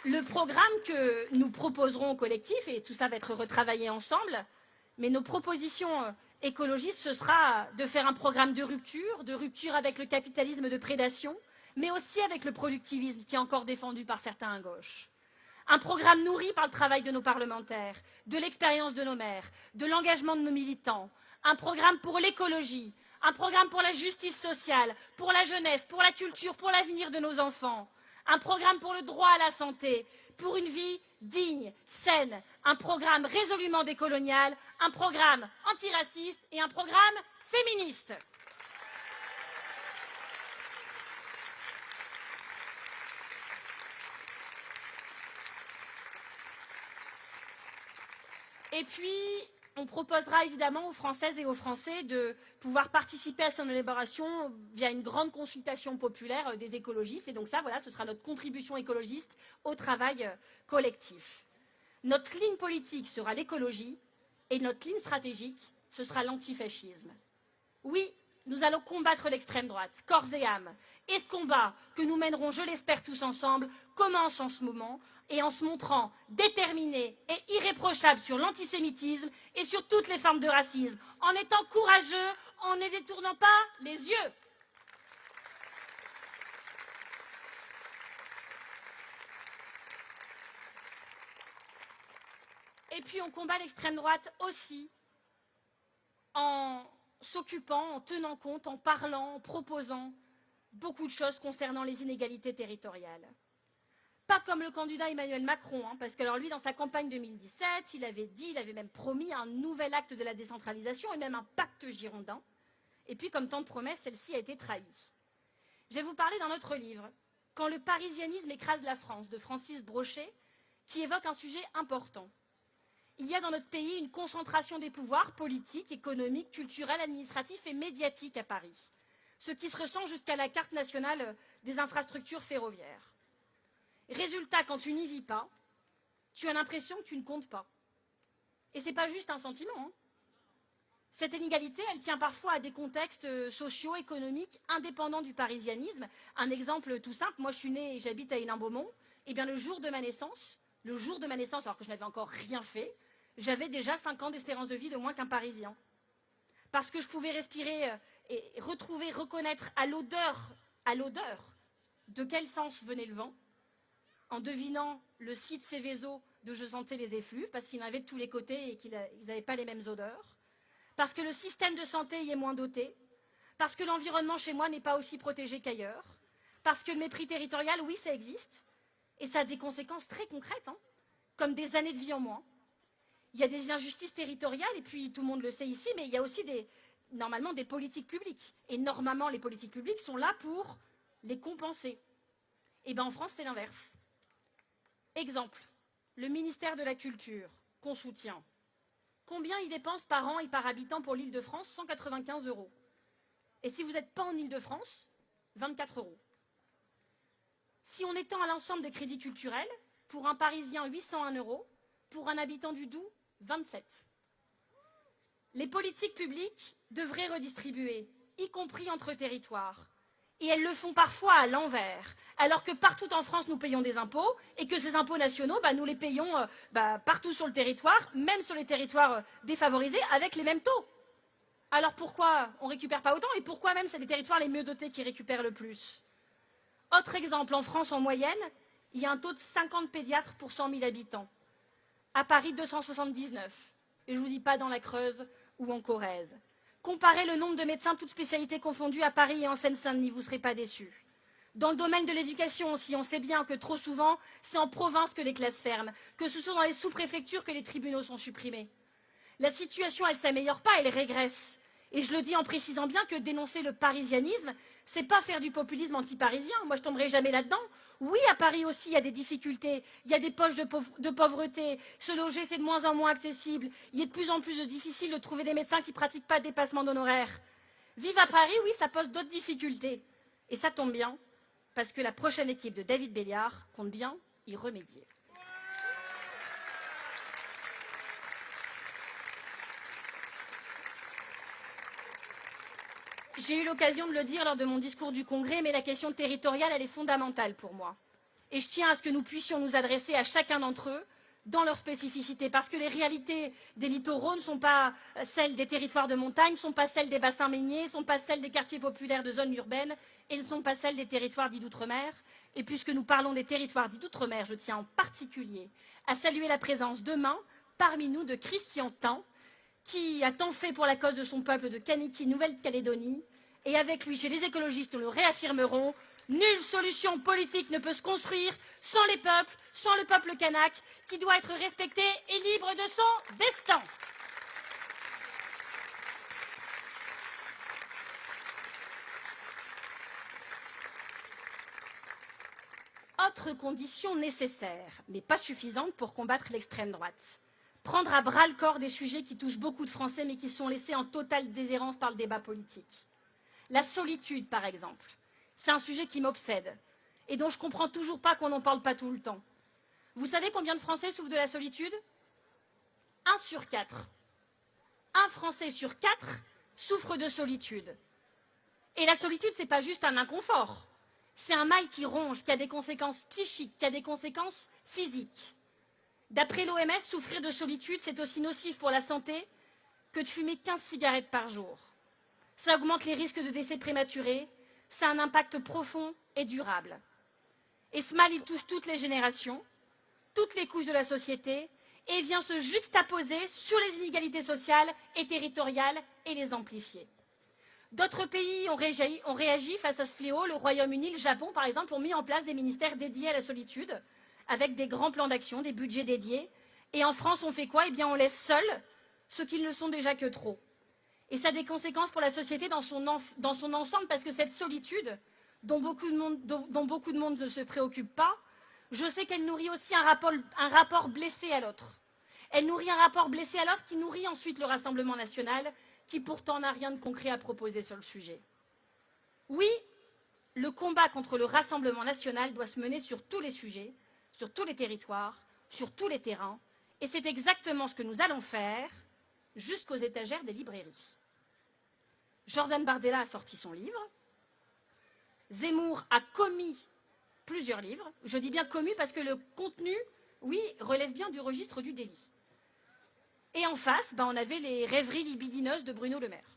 Le programme que nous proposerons au collectif, et tout ça va être retravaillé ensemble, mais nos propositions écologistes, ce sera de faire un programme de rupture avec le capitalisme de prédation, mais aussi avec le productivisme qui est encore défendu par certains à gauche. Un programme nourri par le travail de nos parlementaires, de l'expérience de nos maires, de l'engagement de nos militants. Un programme pour l'écologie, un programme pour la justice sociale, pour la jeunesse, pour la culture, pour l'avenir de nos enfants. Un programme pour le droit à la santé, pour une vie digne, saine, un programme résolument décolonial, un programme antiraciste et un programme féministe. Et puis, on proposera évidemment aux Françaises et aux Français de pouvoir participer à son élaboration via une grande consultation populaire des écologistes. Et donc ça, voilà, ce sera notre contribution écologiste au travail collectif. Notre ligne politique sera l'écologie et notre ligne stratégique, ce sera l'antifascisme. Oui, nous allons combattre l'extrême droite, corps et âme. Et ce combat que nous mènerons, je l'espère tous ensemble, commence en ce moment et en se montrant déterminés et irréprochables sur l'antisémitisme et sur toutes les formes de racisme, en étant courageux, en ne détournant pas les yeux. Et puis on combat l'extrême droite aussi en s'occupant, en tenant compte, en parlant, en proposant beaucoup de choses concernant les inégalités territoriales. Pas comme le candidat Emmanuel Macron, parce que alors lui, dans sa campagne 2017, il avait même promis un nouvel acte de la décentralisation et même un pacte girondin. Et puis, comme tant de promesses, celle-ci a été trahie. Je vais vous parler dans notre livre, Quand le parisianisme écrase la France, de Francis Brochet, qui évoque un sujet important. Il y a dans notre pays une concentration des pouvoirs politiques, économiques, culturels, administratifs et médiatiques à Paris, ce qui se ressent jusqu'à la carte nationale des infrastructures ferroviaires. Résultat, quand tu n'y vis pas, tu as l'impression que tu ne comptes pas. Et ce n'est pas juste un sentiment. Cette inégalité, elle tient parfois à des contextes sociaux, économiques, indépendants du parisianisme. Un exemple tout simple, moi je suis née et j'habite à Hénin-Beaumont, et bien le jour de ma naissance, alors que je n'avais encore rien fait, j'avais déjà 5 ans d'espérance de vie de moins qu'un Parisien. Parce que je pouvais respirer et retrouver, reconnaître à l'odeur de quel sens venait le vent, en devinant le site Céveso d'où je sentais les effluves, parce qu'il y en avait de tous les côtés et qu'ils n'avaient pas les mêmes odeurs, parce que le système de santé y est moins doté, parce que l'environnement chez moi n'est pas aussi protégé qu'ailleurs, parce que le mépris territorial, oui, ça existe, et ça a des conséquences très concrètes, comme des années de vie en moins. Il y a des injustices territoriales, et puis tout le monde le sait ici, mais il y a aussi normalement des politiques publiques. Et normalement, les politiques publiques sont là pour les compenser. Et bien en France, c'est l'inverse. Exemple, le ministère de la Culture, qu'on soutient, combien ils dépensent par an et par habitant pour l'Île-de-France? 195 €. Et si vous n'êtes pas en Île-de-France, 24 €. Si on étend à l'ensemble des crédits culturels, pour un Parisien, 801 €, pour un habitant du Doubs, 27. Les politiques publiques devraient redistribuer, y compris entre territoires. Et elles le font parfois à l'envers, alors que partout en France, nous payons des impôts, et que ces impôts nationaux, nous les payons partout sur le territoire, même sur les territoires défavorisés, avec les mêmes taux. Alors pourquoi on ne récupère pas autant, et pourquoi même c'est les territoires les mieux dotés qui récupèrent le plus? Autre exemple, en France, en moyenne, il y a un taux de 50 pédiatres pour 100 000 habitants. À Paris, 279. Et je ne vous dis pas dans la Creuse ou en Corrèze. Comparez le nombre de médecins, toutes spécialités confondues, à Paris et en Seine-Saint-Denis, vous ne serez pas déçus. Dans le domaine de l'éducation aussi, on sait bien que trop souvent, c'est en province que les classes ferment, que ce sont dans les sous-préfectures que les tribunaux sont supprimés. La situation, elle ne s'améliore pas, elle régresse. Et je le dis en précisant bien que dénoncer le parisianisme, c'est pas faire du populisme anti-parisien. Moi, je tomberai jamais là-dedans. Oui, à Paris aussi, il y a des difficultés, il y a des poches de pauvreté. Se loger, c'est de moins en moins accessible. Il est de plus en plus difficile de trouver des médecins qui ne pratiquent pas de dépassement d'honoraires. Vivre à Paris, oui, ça pose d'autres difficultés. Et ça tombe bien, parce que la prochaine équipe de David Béliard compte bien y remédier. J'ai eu l'occasion de le dire lors de mon discours du Congrès, mais la question territoriale, elle est fondamentale pour moi. Et je tiens à ce que nous puissions nous adresser à chacun d'entre eux dans leur spécificité, parce que les réalités des littoraux ne sont pas celles des territoires de montagne, ne sont pas celles des bassins miniers, ne sont pas celles des quartiers populaires de zones urbaines, et ne sont pas celles des territoires dits d'outre-mer. Et puisque nous parlons des territoires dits d'outre-mer, je tiens en particulier à saluer la présence demain, parmi nous, de Christian Tan, qui a tant fait pour la cause de son peuple de Kaniki, Nouvelle-Calédonie. Et avec lui, chez les écologistes, nous le réaffirmerons, nulle solution politique ne peut se construire sans les peuples, sans le peuple kanak, qui doit être respecté et libre de son destin. Autre condition nécessaire, mais pas suffisante pour combattre l'extrême droite. Prendre à bras le corps des sujets qui touchent beaucoup de Français, mais qui sont laissés en totale déshérence par le débat politique. La solitude, par exemple. C'est un sujet qui m'obsède et dont je ne comprends toujours pas qu'on n'en parle pas tout le temps. Vous savez combien de Français souffrent de la solitude? 1 sur 4. Un Français sur 4 souffre de solitude. Et la solitude, ce n'est pas juste un inconfort. C'est un mal qui ronge, qui a des conséquences psychiques, qui a des conséquences physiques. D'après l'OMS, souffrir de solitude, c'est aussi nocif pour la santé que de fumer 15 cigarettes par jour. Ça augmente les risques de décès prématurés, ça a un impact profond et durable. Et ce mal, il touche toutes les générations, toutes les couches de la société, et vient se juxtaposer sur les inégalités sociales et territoriales et les amplifier. D'autres pays ont réagi face à ce fléau. Le Royaume-Uni, le Japon, par exemple, ont mis en place des ministères dédiés à la solitude, avec des grands plans d'action, des budgets dédiés. Et en France, on fait quoi? Eh bien, on laisse seuls ceux qui ne le sont déjà que trop. Et ça a des conséquences pour la société dans son ensemble, parce que cette solitude, dont beaucoup de monde ne se préoccupe pas, je sais qu'elle nourrit aussi un rapport blessé à l'autre. Elle nourrit un rapport blessé à l'autre qui nourrit ensuite le Rassemblement national, qui pourtant n'a rien de concret à proposer sur le sujet. Oui, le combat contre le Rassemblement national doit se mener sur tous les sujets, sur tous les territoires, sur tous les terrains, et c'est exactement ce que nous allons faire jusqu'aux étagères des librairies. Jordan Bardella a sorti son livre. Zemmour a commis plusieurs livres. Je dis bien commis parce que le contenu, oui, relève bien du registre du délit. Et en face, on avait les rêveries libidineuses de Bruno Le Maire.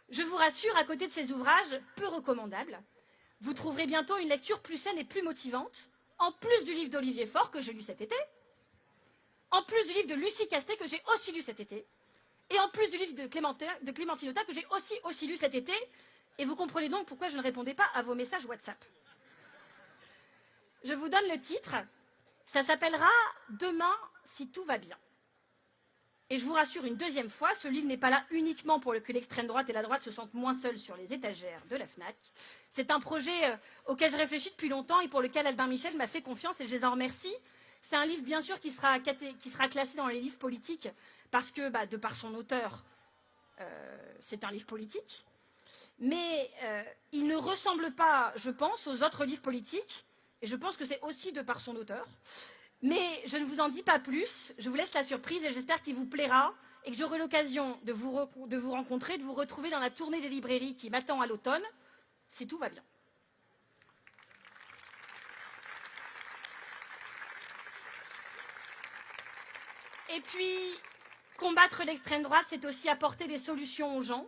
Je vous rassure, à côté de ces ouvrages peu recommandables, vous trouverez bientôt une lecture plus saine et plus motivante, en plus du livre d'Olivier Faure que j'ai lu cet été, en plus du livre de Lucie Castet que j'ai aussi lu cet été, et en plus du livre de Clémentine Autain que j'ai aussi lu cet été. Et vous comprenez donc pourquoi je ne répondais pas à vos messages WhatsApp. Je vous donne le titre. Ça s'appellera « Demain, si tout va bien ». Et je vous rassure une deuxième fois, ce livre n'est pas là uniquement pour que l'extrême droite et la droite se sentent moins seuls sur les étagères de la FNAC. C'est un projet auquel je réfléchis depuis longtemps et pour lequel Albin Michel m'a fait confiance et je les en remercie. C'est un livre, bien sûr, qui sera classé dans les livres politiques, parce que, de par son auteur, c'est un livre politique. Mais il ne ressemble pas, je pense, aux autres livres politiques, et je pense que c'est aussi de par son auteur. Mais je ne vous en dis pas plus, je vous laisse la surprise et j'espère qu'il vous plaira et que j'aurai l'occasion de vous rencontrer, de vous retrouver dans la tournée des librairies qui m'attend à l'automne, si tout va bien. Et puis, combattre l'extrême droite, c'est aussi apporter des solutions aux gens,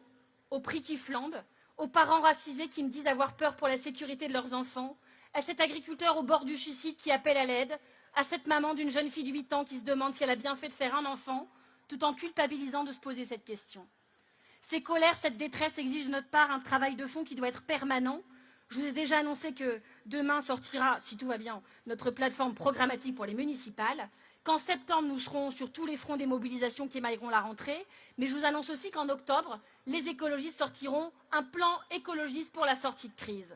aux prix qui flambent, aux parents racisés qui me disent avoir peur pour la sécurité de leurs enfants, à cet agriculteur au bord du suicide qui appelle à l'aide, à cette maman d'une jeune fille de 8 ans qui se demande si elle a bien fait de faire un enfant, tout en culpabilisant de se poser cette question. Ces colères, cette détresse exigent de notre part un travail de fond qui doit être permanent. Je vous ai déjà annoncé que demain sortira, si tout va bien, notre plateforme programmatique pour les municipales, qu'en septembre, nous serons sur tous les fronts des mobilisations qui émailleront la rentrée, mais je vous annonce aussi qu'en octobre, les écologistes sortiront un plan écologiste pour la sortie de crise.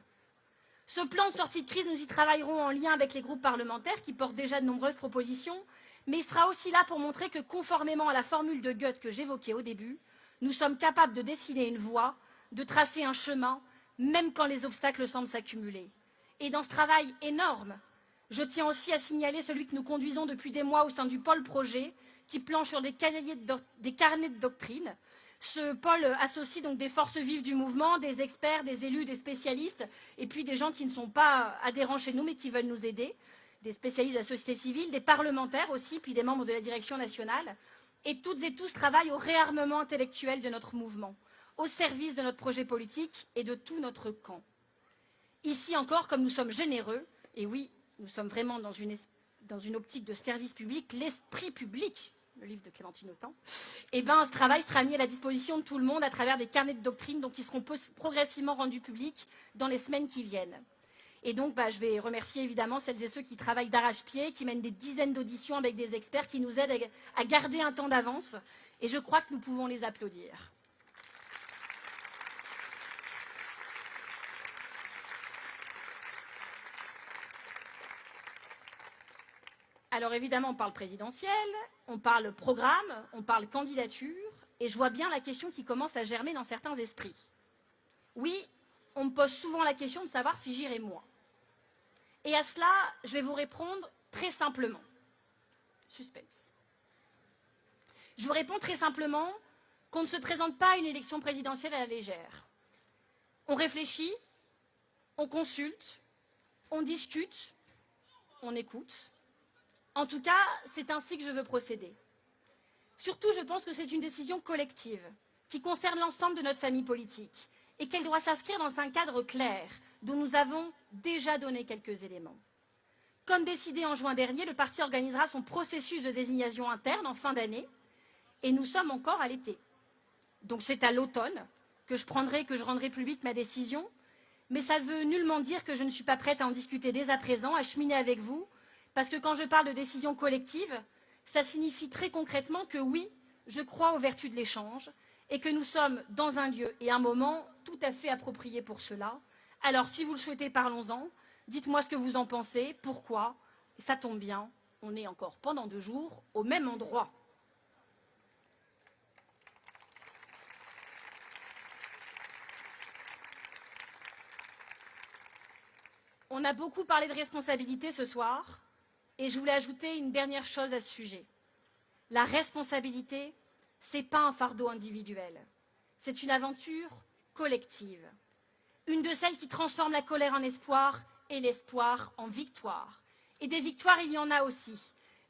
Ce plan de sortie de crise, nous y travaillerons en lien avec les groupes parlementaires qui portent déjà de nombreuses propositions, mais il sera aussi là pour montrer que, conformément à la formule de Goethe que j'évoquais au début, nous sommes capables de dessiner une voie, de tracer un chemin, même quand les obstacles semblent s'accumuler. Et dans ce travail énorme, je tiens aussi à signaler celui que nous conduisons depuis des mois au sein du pôle projet, qui planche sur des carnets de doctrine. Ce pôle associe donc des forces vives du mouvement, des experts, des élus, des spécialistes, et puis des gens qui ne sont pas adhérents chez nous, mais qui veulent nous aider, des spécialistes de la société civile, des parlementaires aussi, puis des membres de la direction nationale. Et toutes et tous travaillent au réarmement intellectuel de notre mouvement, au service de notre projet politique et de tout notre camp. Ici encore, comme nous sommes généreux, et oui, nous sommes vraiment dans une optique de service public, l'esprit public, le livre de Clémentine Autain, ce travail sera mis à la disposition de tout le monde à travers des carnets de doctrine donc, qui seront progressivement rendus publics dans les semaines qui viennent. Et donc, je vais remercier évidemment celles et ceux qui travaillent d'arrache-pied, qui mènent des dizaines d'auditions avec des experts, qui nous aident à garder un temps d'avance. Et je crois que nous pouvons les applaudir. Alors évidemment, on parle présidentiel, on parle programme, on parle candidature, et je vois bien la question qui commence à germer dans certains esprits. Oui, on me pose souvent la question de savoir si j'irai moi. Et à cela, je vais vous répondre très simplement. Suspense. Je vous réponds très simplement qu'on ne se présente pas à une élection présidentielle à la légère. On réfléchit, on consulte, on discute, on écoute. En tout cas, c'est ainsi que je veux procéder. Surtout, je pense que c'est une décision collective qui concerne l'ensemble de notre famille politique et qu'elle doit s'inscrire dans un cadre clair dont nous avons déjà donné quelques éléments. Comme décidé en juin dernier, le parti organisera son processus de désignation interne en fin d'année et nous sommes encore à l'été. Donc c'est à l'automne que je rendrai publique ma décision, mais ça ne veut nullement dire que je ne suis pas prête à en discuter dès à présent, à cheminer avec vous, parce que quand je parle de décision collective, ça signifie très concrètement que oui, je crois aux vertus de l'échange et que nous sommes dans un lieu et un moment tout à fait approprié pour cela. Alors, si vous le souhaitez, parlons-en. Dites-moi ce que vous en pensez, pourquoi. Ça tombe bien, on est encore pendant 2 jours au même endroit. On a beaucoup parlé de responsabilité ce soir. Et je voulais ajouter une dernière chose à ce sujet. La responsabilité, ce n'est pas un fardeau individuel. C'est une aventure collective. Une de celles qui transforme la colère en espoir et l'espoir en victoire. Et des victoires, il y en a aussi.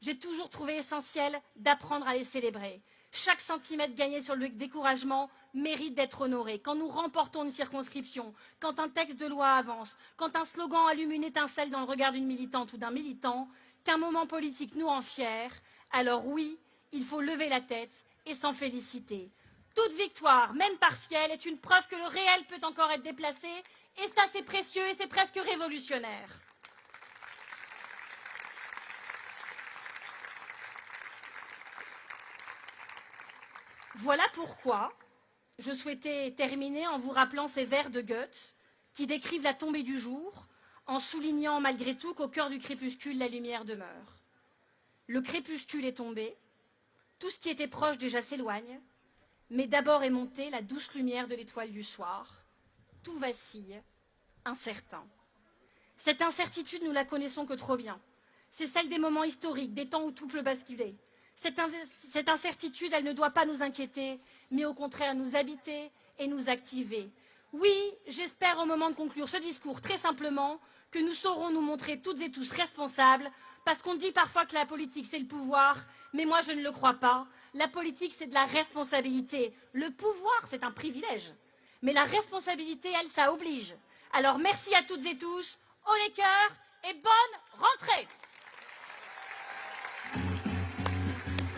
J'ai toujours trouvé essentiel d'apprendre à les célébrer. Chaque centimètre gagné sur le découragement mérite d'être honoré. Quand nous remportons une circonscription, quand un texte de loi avance, quand un slogan allume une étincelle dans le regard d'une militante ou d'un militant, qu'un moment politique nous rend fiers, alors oui, il faut lever la tête et s'en féliciter. Toute victoire, même partielle, est une preuve que le réel peut encore être déplacé, et ça c'est précieux et c'est presque révolutionnaire. Voilà pourquoi je souhaitais terminer en vous rappelant ces vers de Goethe qui décrivent la tombée du jour, en soulignant malgré tout qu'au cœur du crépuscule, la lumière demeure. Le crépuscule est tombé, tout ce qui était proche déjà s'éloigne, mais d'abord est montée la douce lumière de l'étoile du soir. Tout vacille, incertain. Cette incertitude, nous la connaissons que trop bien. C'est celle des moments historiques, des temps où tout peut basculer. Cette incertitude, elle ne doit pas nous inquiéter, mais au contraire nous habiter et nous activer. Oui, j'espère au moment de conclure ce discours très simplement que nous saurons nous montrer toutes et tous responsables, parce qu'on dit parfois que la politique c'est le pouvoir, mais moi je ne le crois pas. La politique c'est de la responsabilité. Le pouvoir c'est un privilège, mais la responsabilité, elle, ça oblige. Alors merci à toutes et tous, haut les cœurs et bonne rentrée!